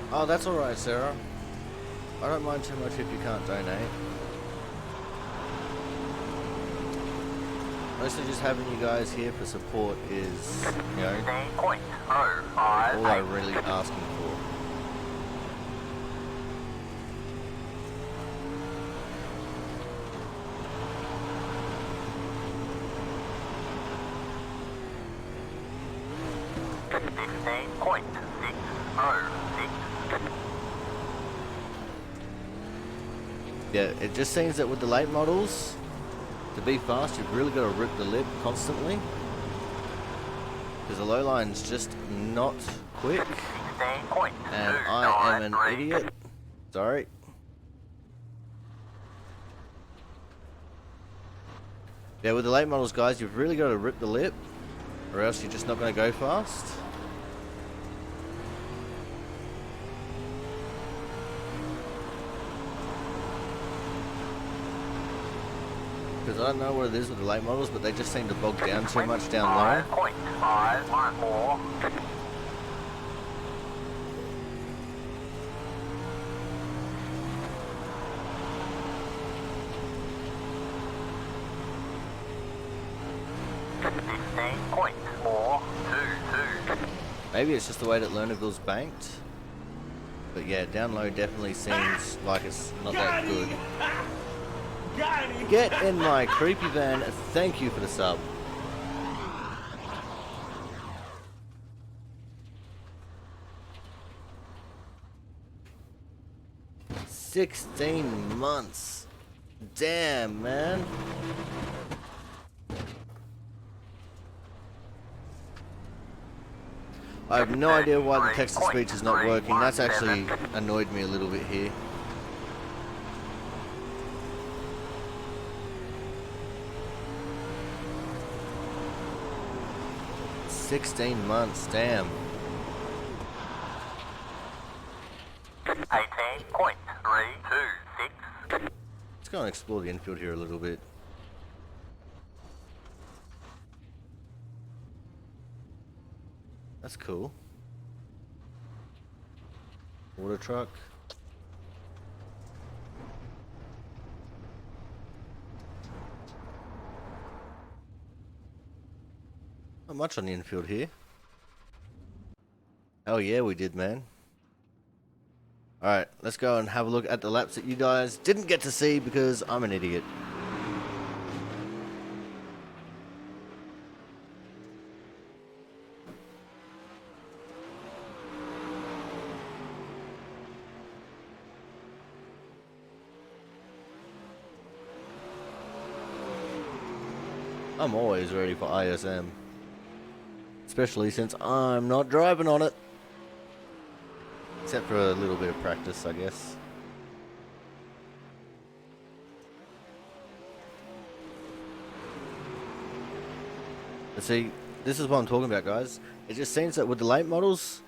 Oh, that's alright, Sarah. I don't mind too much if you can't donate. Mostly just having you guys here for support is, you know, all I'm really asking for. Yeah, it just seems that with the late models, to be fast, you've really got to rip the lip constantly. Because the low line's just not quick. And I am an idiot. Sorry. Yeah, with the late models, guys, you've really got to rip the lip, or else you're just not going to go fast. Because I don't know what it is with the late models, but they just seem to bog down too much down low. 5.514. 15.422. Maybe it's just the way that Lernerville's banked. But yeah, down low definitely seems like it's not that good. Get in my creepy van. Thank you for the sub. $16 Damn, man. I have no idea why the text-to-speech is not working. That's actually annoyed me a little bit here. $16, damn. 18.326. Let's go and explore the infield here a little bit. That's cool. Water truck. Not much on the infield here. Oh yeah, we did, man. Alright, let's go and have a look at the laps that you guys didn't get to see because I'm an idiot. I'm always ready for ISM. Especially since I'm not driving on it. Except for a little bit of practice, I guess. But see, this is what I'm talking about, guys. It just seems that with the late models,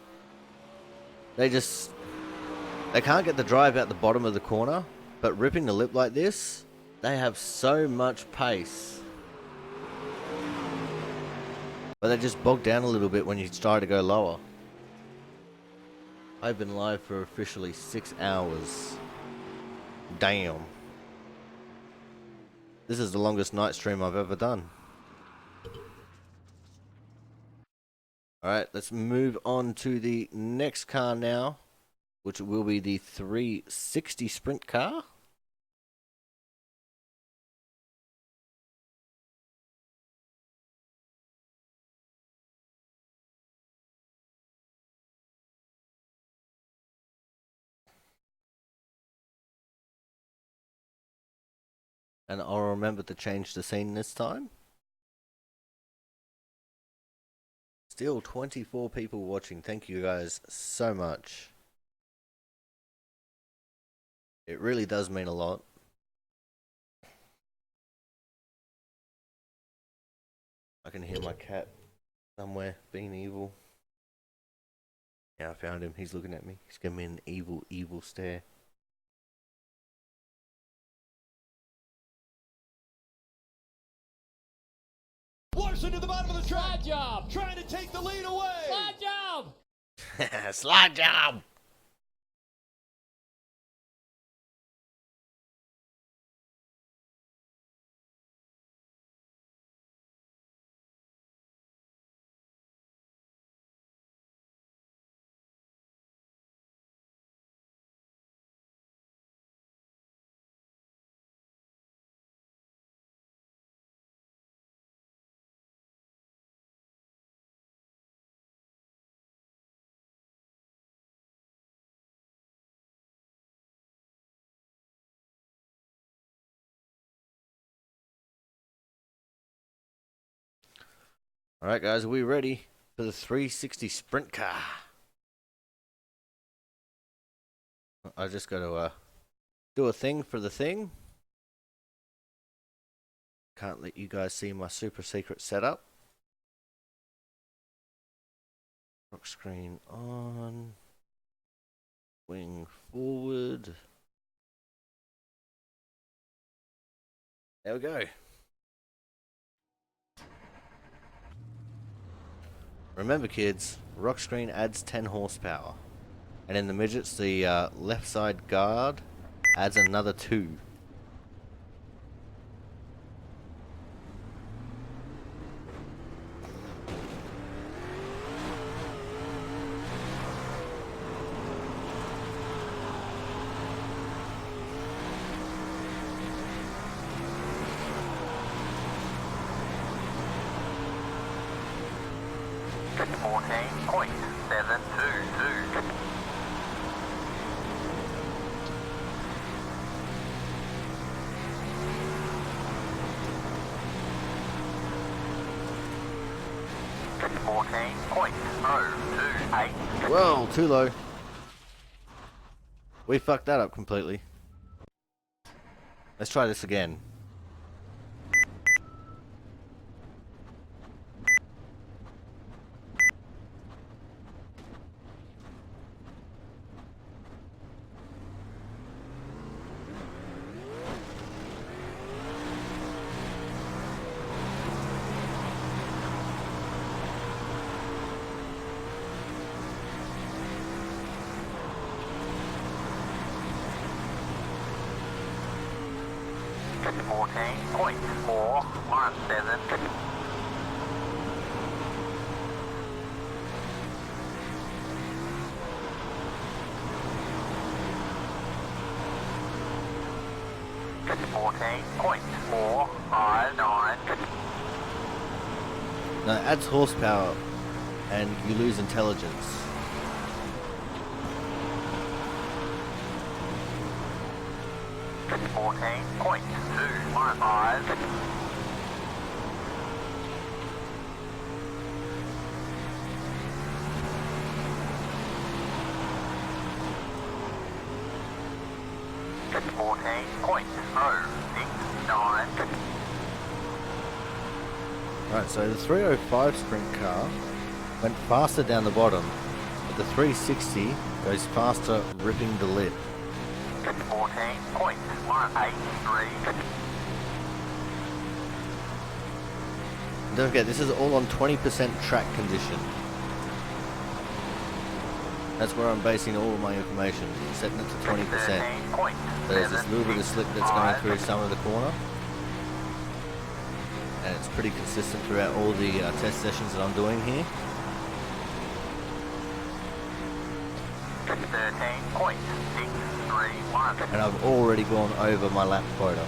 they can't get the drive out the bottom of the corner, but ripping the lip like this, they have so much pace. But they just bog down a little bit when you start to go lower. I've been live for officially 6 hours. Damn. This is the longest night stream I've ever done. Alright, let's move on to the next car now, which will be the 360 sprint car. And I'll remember to change the scene this time. Still 24 people watching. Thank you guys so much. It really does mean a lot. I can hear my cat somewhere being evil. Yeah, I found him. He's looking at me. He's giving me an evil, evil stare. Larson to the bottom of the track. Slide job. Trying to take the lead away. Slide job. Slide job. Alright guys, are we ready for the 360 sprint car? I just got to do a thing for the thing. Can't let you guys see my super secret setup. Lock screen on. Wing forward. There we go. Remember kids, rock screen adds 10 horsepower. And in the midgets, the left side guard adds another 2. Whoa, too low. We fucked that up completely. Let's try this again. Now it adds horsepower and you lose intelligence. Right, so the 305 sprint car went faster down the bottom, but the 360 goes faster ripping the lip. 14.183. Don't forget, this is all on 20% track condition. That's where I'm basing all of my information, setting it to 20%. There's this little bit of slip that's going through some of the corner. And it's pretty consistent throughout all the test sessions that I'm doing here. 13.631. And I've already gone over my lap quota.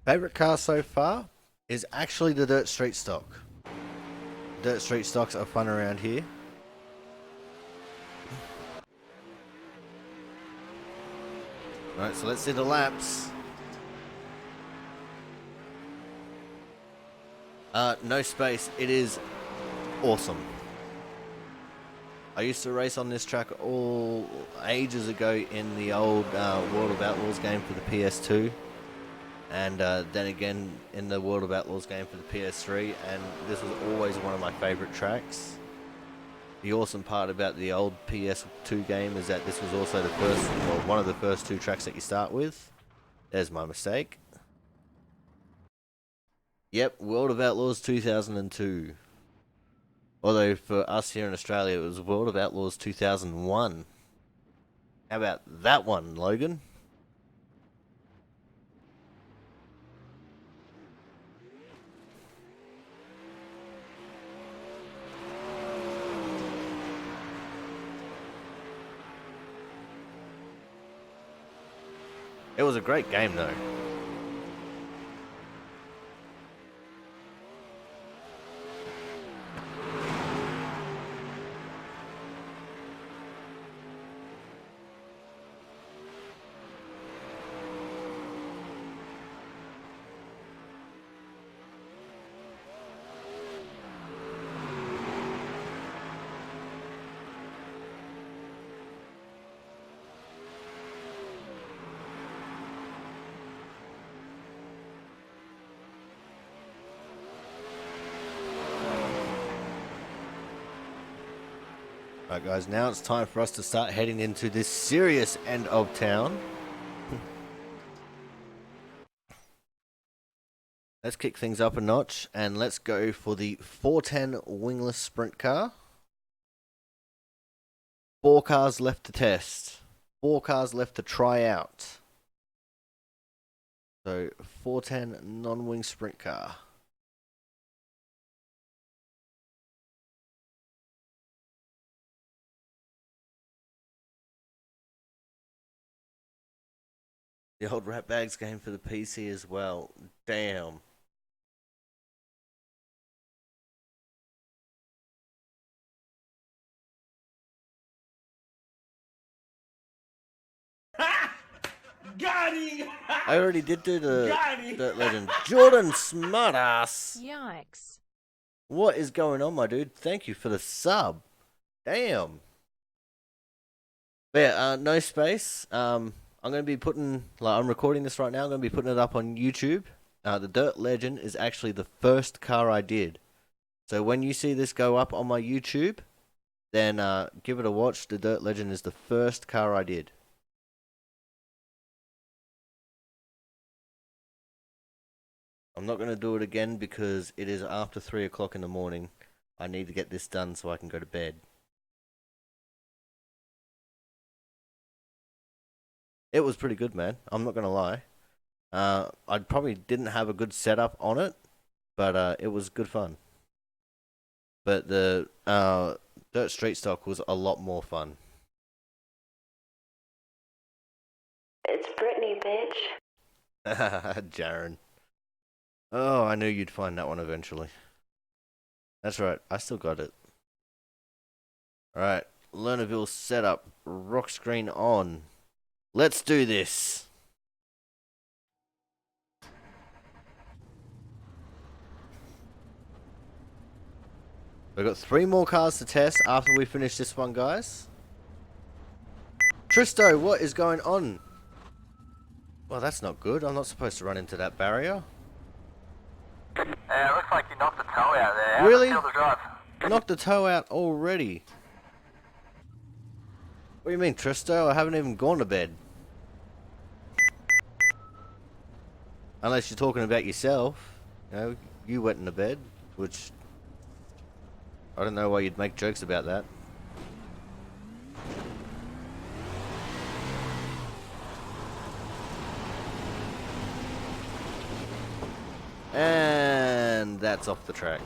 Favorite car so far is actually the Dirt Street stock. Dirt Street stocks are fun around here. Alright, so let's see the laps. No space. It is awesome. I used to race on this track all ages ago in the old World of Outlaws game for the PS2. And then again in the World of Outlaws game for the PS3, and this was always one of my favorite tracks. The awesome part about the old PS2 game is that this was also the first, well, one of the first 2 tracks that you start with. There's my mistake. Yep, World of Outlaws 2002. Although for us here in Australia it was World of Outlaws 2001. How about that one, Logan? It was a great game though. Alright guys, now it's time for us to start heading into this serious end of town. Let's kick things up a notch and let's go for the 410 Wingless sprint car. 4 cars left to test. 4 cars left to try out. So 410 non-wing sprint car. The old Rat Bags game for the PC as well. Damn. Got him! I already did do the Dirt Legend. Jordan Smartass. Yikes. What is going on, my dude? Thank you for the sub. Damn. But yeah, no space. I'm going to be putting, I'm recording this right now. I'm going to be putting it up on YouTube. The Dirt Legend is actually the first car I did. So when you see this go up on my YouTube, then give it a watch. The Dirt Legend is the first car I did. I'm not going to do it again because it is after 3 o'clock in the morning. I need to get this done so I can go to bed. It was pretty good, man. I'm not going to lie. I probably didn't have a good setup on it, but it was good fun. But the Dirt Street Stock was a lot more fun. It's Brittany, bitch. Jaren. Oh, I knew you'd find that one eventually. That's right, I still got it. Alright, Lernerville setup, rock screen on. Let's do this. We've got 3 more cars to test after we finish this one, guys. Tristo, what is going on? Well, that's not good. I'm not supposed to run into that barrier. Yeah, looks like you knocked the toe out there. Really? How's the drive? Knocked the toe out already. What do you mean, Tristo? I haven't even gone to bed. Unless you're talking about yourself. You know, you went into bed, which I don't know why you'd make jokes about that. And that's off the track.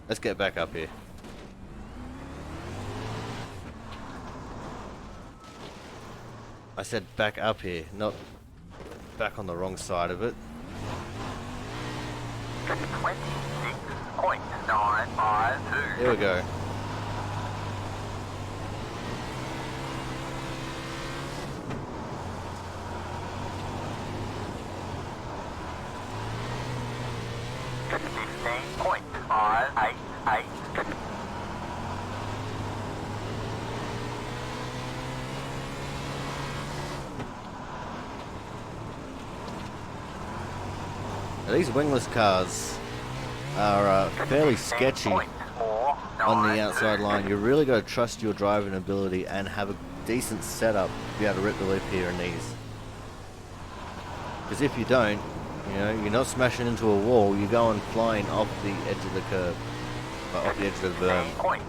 Let's get back up here. I said back up here, not back on the wrong side of it. 26.952. Here we go. Now, these wingless cars are fairly sketchy on the outside line. You really got to trust your driving ability and have a decent setup to be able to rip the lip here and these. Because if you don't, you know, you're not smashing into a wall, you're going flying off the edge of the curb, off the edge of the berm. 633.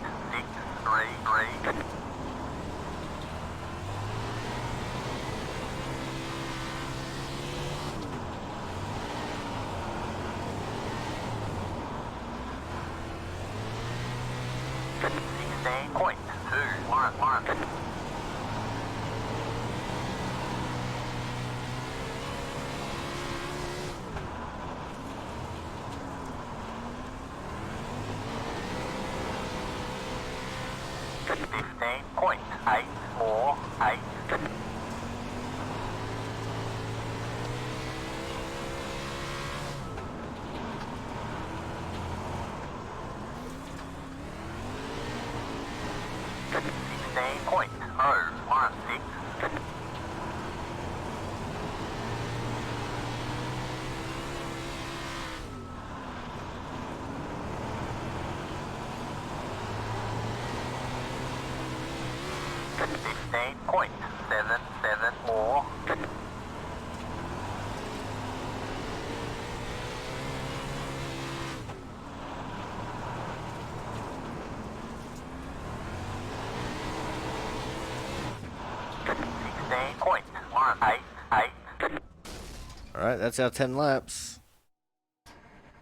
15.77 more. Alright, that's our 10 laps.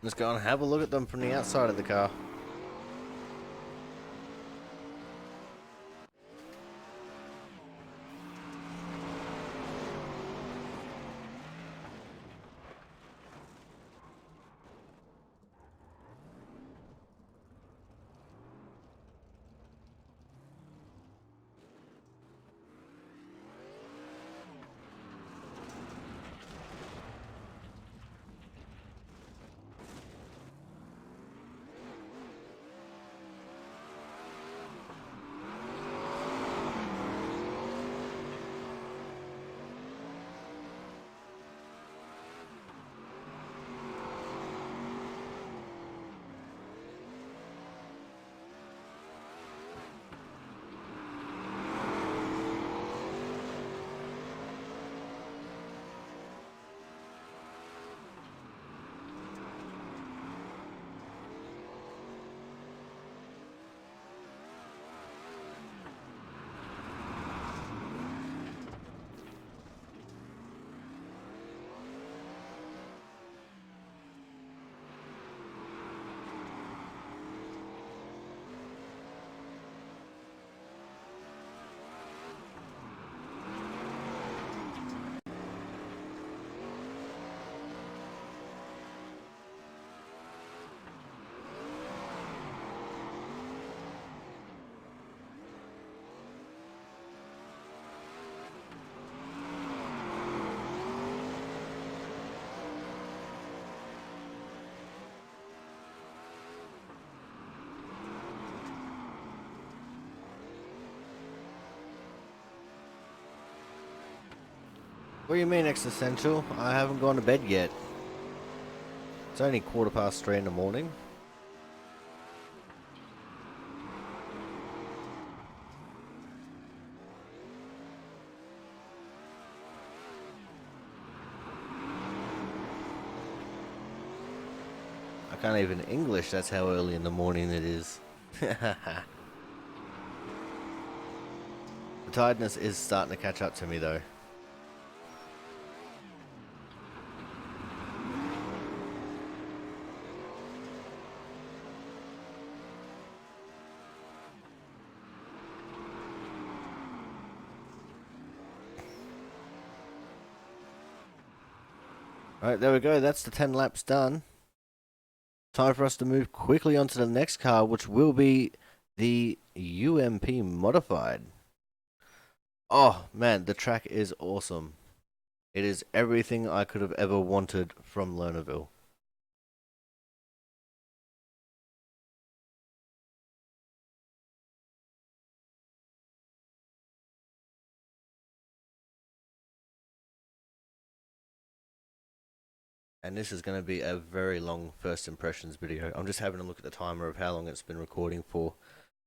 Let's go and have a look at them from the outside of the car. What do you mean existential? I haven't gone to bed yet. It's only 3:15 in the morning. I can't even English, that's how early in the morning it is. The tiredness is starting to catch up to me though. Alright, there we go. That's the 10 laps done. Time for us to move quickly onto the next car, which will be the UMP Modified. Oh, man, the track is awesome. It is everything I could have ever wanted from Lernerville. And this is going to be a very long first impressions video. I'm just having a look at the timer of how long it's been recording for.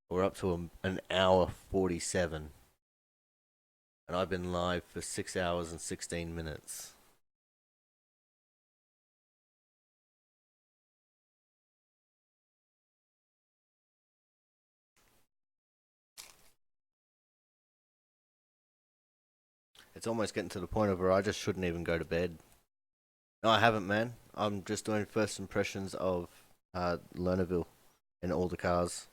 We're up to an hour 47. And I've been live for 6 hours and 16 minutes. It's almost getting to the point of where I just shouldn't even go to bed. No, I haven't, man. I'm just doing first impressions of Lernerville and all the cars.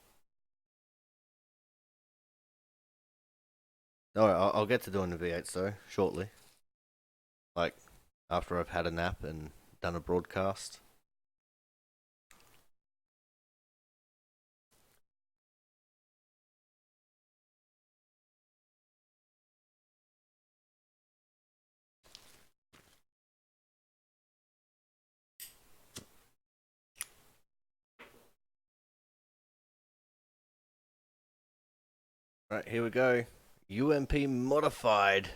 No, I'll get to doing the V8s though, shortly. Like, after I've had a nap and done a broadcast. Right, here we go. UMP Modified.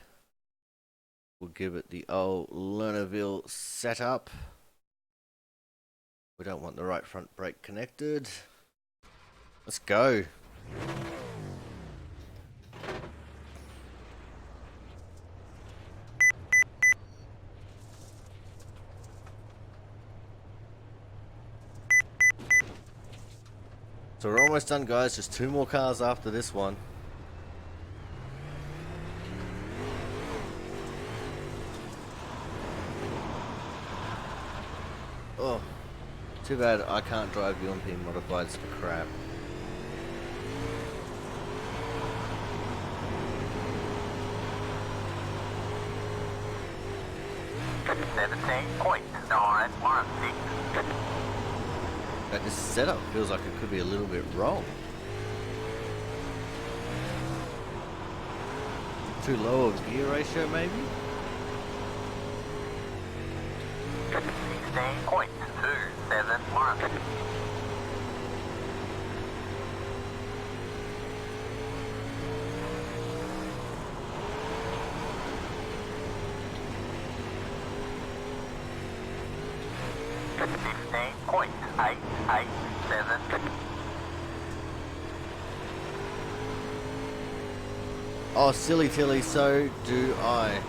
We'll give it the old Lernerville setup. We don't want the right front brake connected. Let's go. So we're almost done, guys. Just 2 more cars after this one. Oh, too bad I can't drive UMP modifieds for crap. But this setup feels like it could be a little bit wrong. Too low of gear ratio, maybe? 16.271. Oh, silly Tilly, so do I.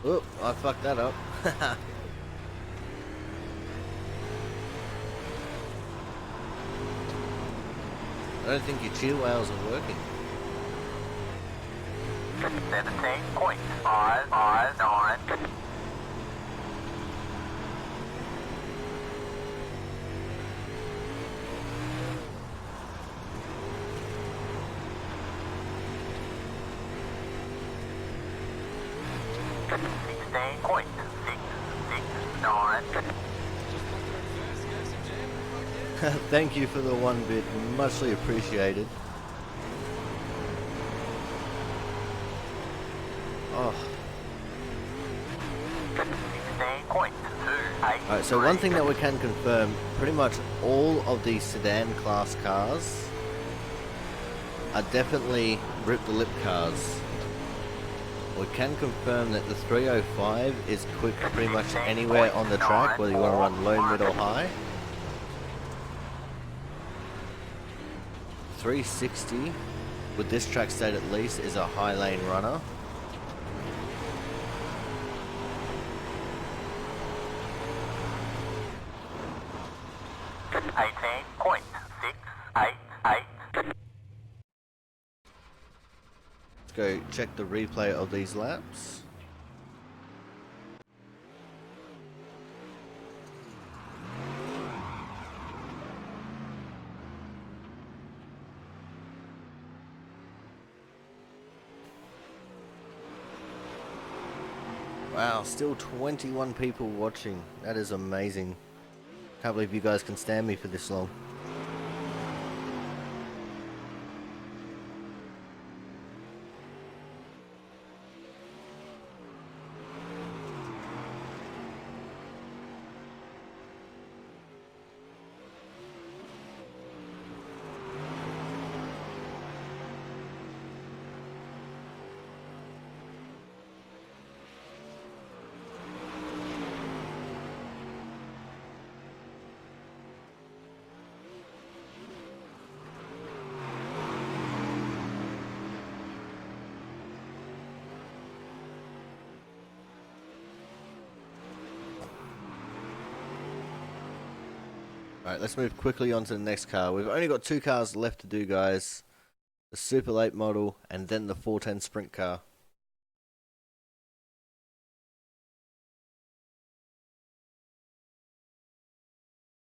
Oop, I fucked that up. I don't think your cheer whales are working. 17.559. Thank you for the 1 bit, muchly appreciated. Oh. Alright, so one thing that we can confirm, pretty much all of the sedan class cars are definitely rip the lip cars. We can confirm that the 305 is quick pretty much anywhere on the track, whether you want to run low, mid or high. 360, with this track state at least, is a high lane runner. Let's go check the replay of these laps. Wow, still 21 people watching. That is amazing. Can't believe you guys can stand me for this long. Alright, let's move quickly on to the next car. We've only got 2 cars left to do, guys. The Super Late model and then the 410 Sprint car.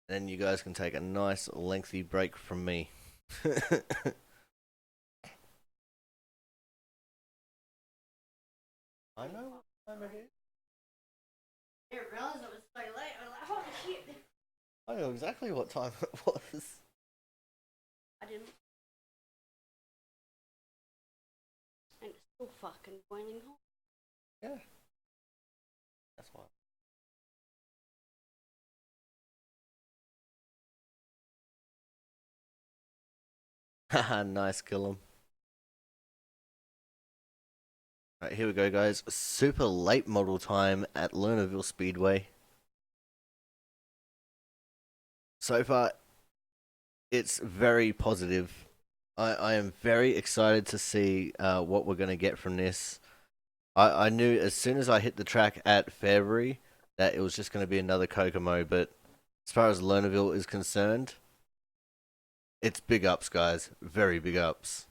Then you guys can take a nice lengthy break from me. I know what time it is. I didn't realize it was so late. I was like, holy shit. I know exactly what time it was. I didn't. And it's still fucking boiling hot. Yeah. That's why. Haha, nice, kill him. Alright, here we go, guys. Super late model time at Lernerville Speedway. So far, it's very positive. I am very excited to see what we're going to get from this. I knew as soon as I hit the track at February that it was just going to be another Kokomo, but as far as Lernerville is concerned, it's big ups, guys. Very big ups.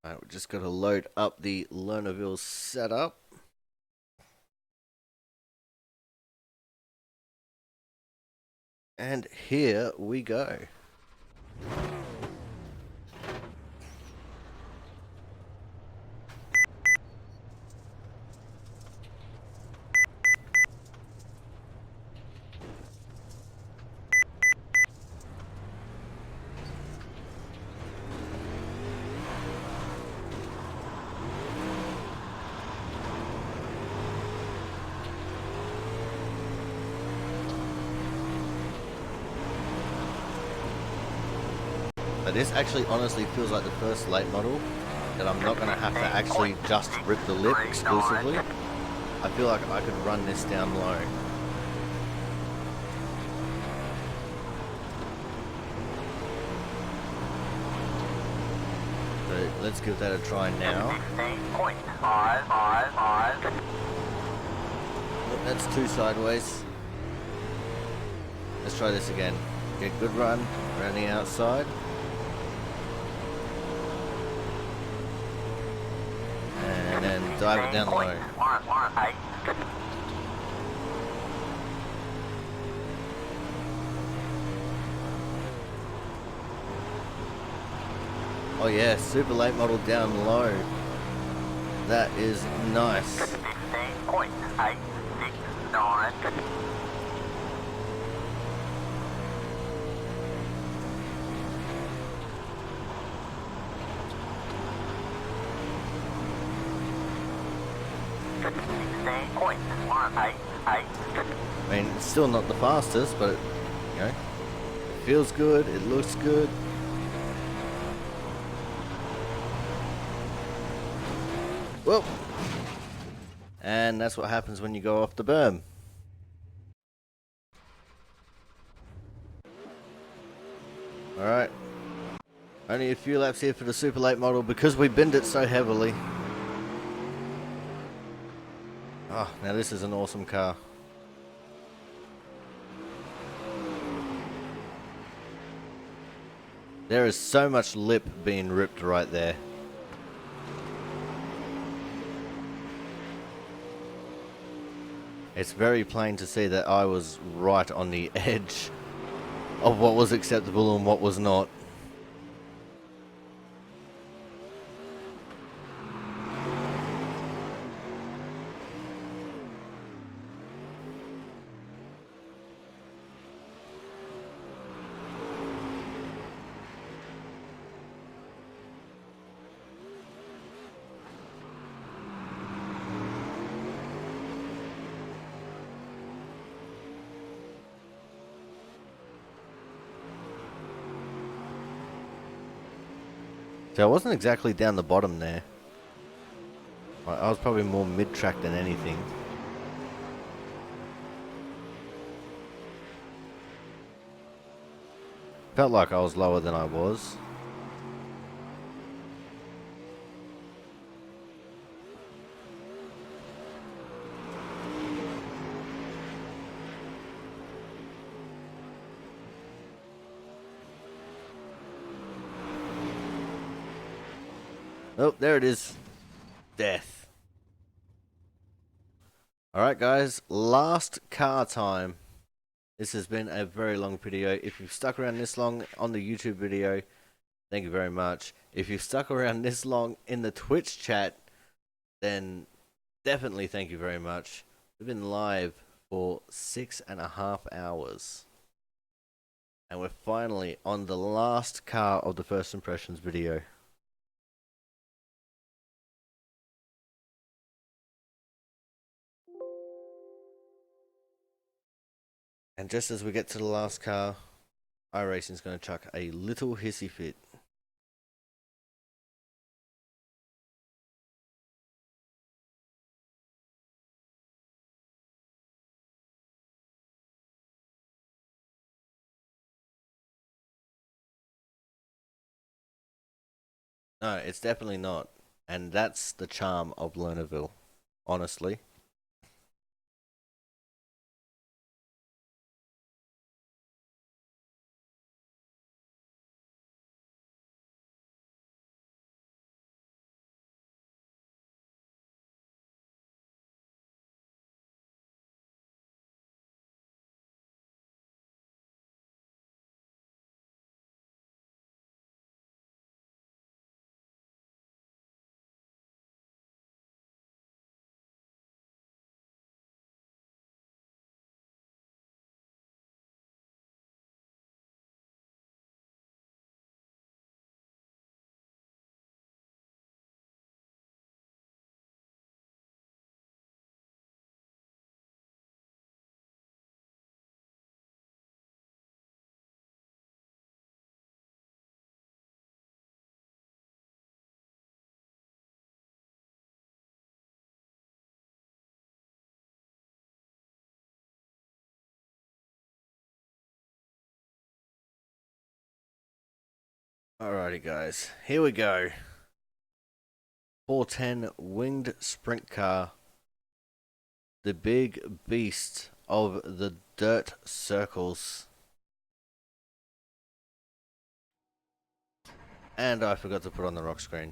Alright, we just got to load up the Lernerville setup. And here we go. But this actually honestly feels like the first late model that I'm not going to have to actually just rip the lip exclusively. I feel like I could run this down low. So let's give that a try now. Look, that's two sideways. Let's try this again. Get a good run around the outside. And then dive it down low. Oh yeah, super late model down low. That is nice. 15.869. I mean, it's still not the fastest, but it feels good, it looks good. Whoa! And that's what happens when you go off the berm. Alright. Only a few laps here for the super late model because we binned it so heavily. Oh, now this is an awesome car. There is so much lip being ripped right there. It's very plain to see that I was right on the edge of what was acceptable and what was not. So I wasn't exactly down the bottom there. I was probably more mid-track than anything. Felt like I was lower than I was. Oh, there it is. Death. Alright guys, last car time. This has been a very long video. If you've stuck around this long on the YouTube video, thank you very much. If you've stuck around this long in the Twitch chat, then definitely thank you very much. We've been live for 6.5 hours. And we're finally on the last car of the first impressions video. And just as we get to the last car, Iracing's going to chuck a little hissy fit. No, it's definitely not. And that's the charm of Lernerville, honestly. Alrighty, guys, here we go. 410 winged sprint car, the big beast of the dirt circles. And I forgot to put on the rock screen.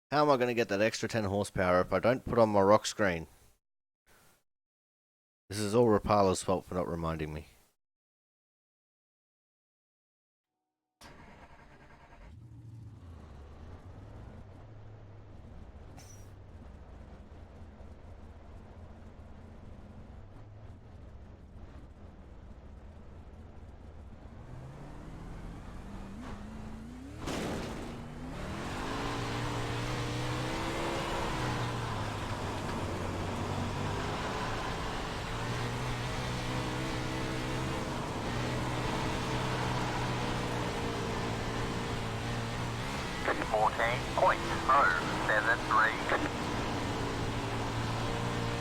How am I going to get that extra 10 horsepower if I don't put on my rock screen? This is all Rapala's fault for not reminding me.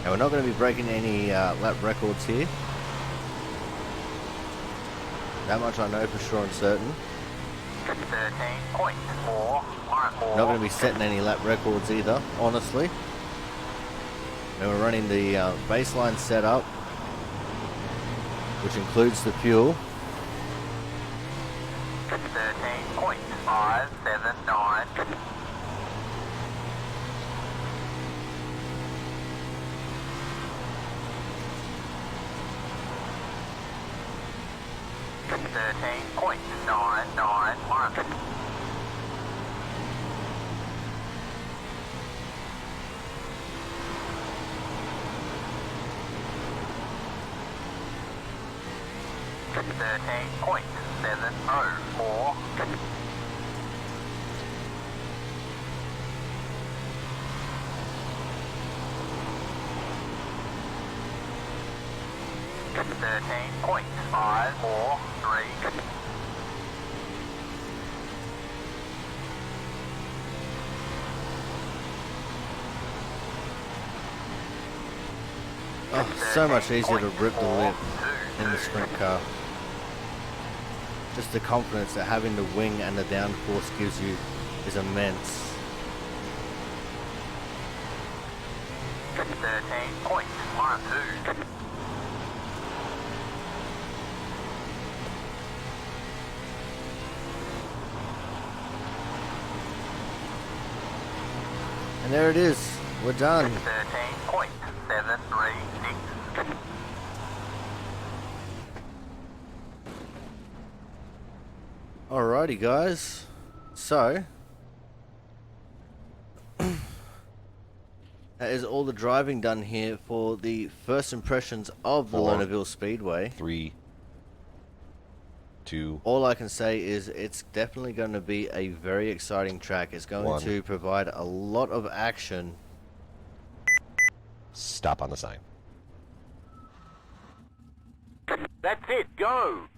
Now we're not going to be breaking any lap records here. That much I know for sure and certain. 13.4. Not going to be setting any lap records either, honestly. And we're running the baseline setup, which includes the fuel. 13.579. 13.991. 13.704. 13.543. Oh, so much easier to rip the lip in the sprint car. Just the confidence that having the wing and the downforce gives you is immense. 13.12. And there it is. We're done. 13.736. Alrighty, guys. So, that is all the driving done here for the first impressions of the 4, Lernerville Speedway. 3, 2, All I can say is it's definitely going to be a very exciting track. It's going 1. to provide a lot of action. Stop on the sign. That's it, go!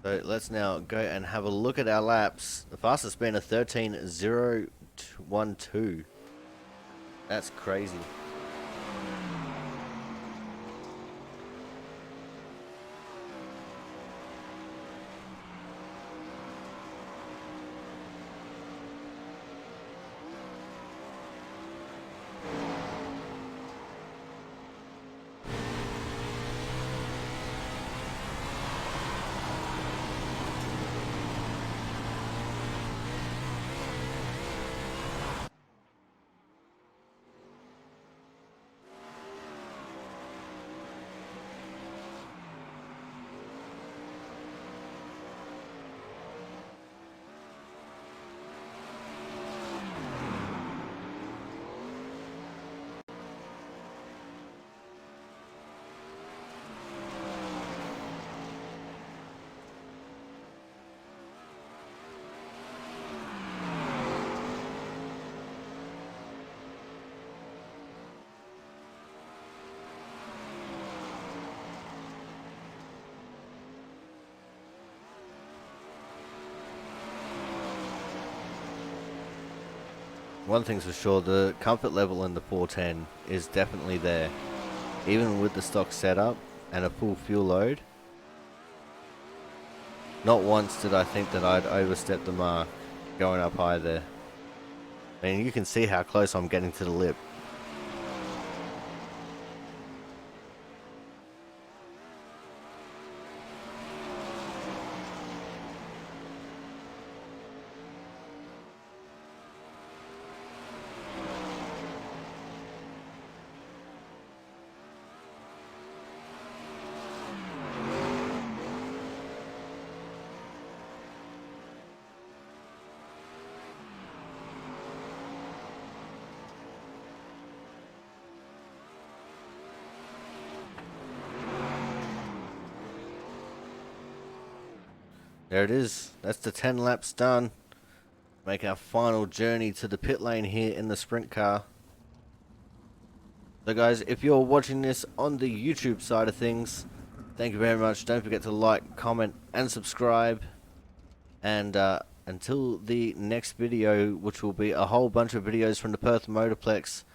So let's now go and have a look at our laps. The fastest being a 13:012. That's crazy. One thing's for sure, the comfort level in the 410 is definitely there. Even with the stock setup and a full fuel load. Not once did I think that I'd overstep the mark going up high there. I mean, you can see how close I'm getting to the lip. There it is. That's the 10 laps done. Make our final journey to the pit lane here in the sprint car. So guys, if you're watching this on the YouTube side of things, thank you very much. Don't forget to like, comment, and subscribe. And until the next video, which will be a whole bunch of videos from the Perth Motorplex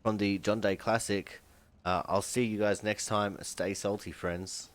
from the John Day Classic, I'll see you guys next time. Stay salty, friends.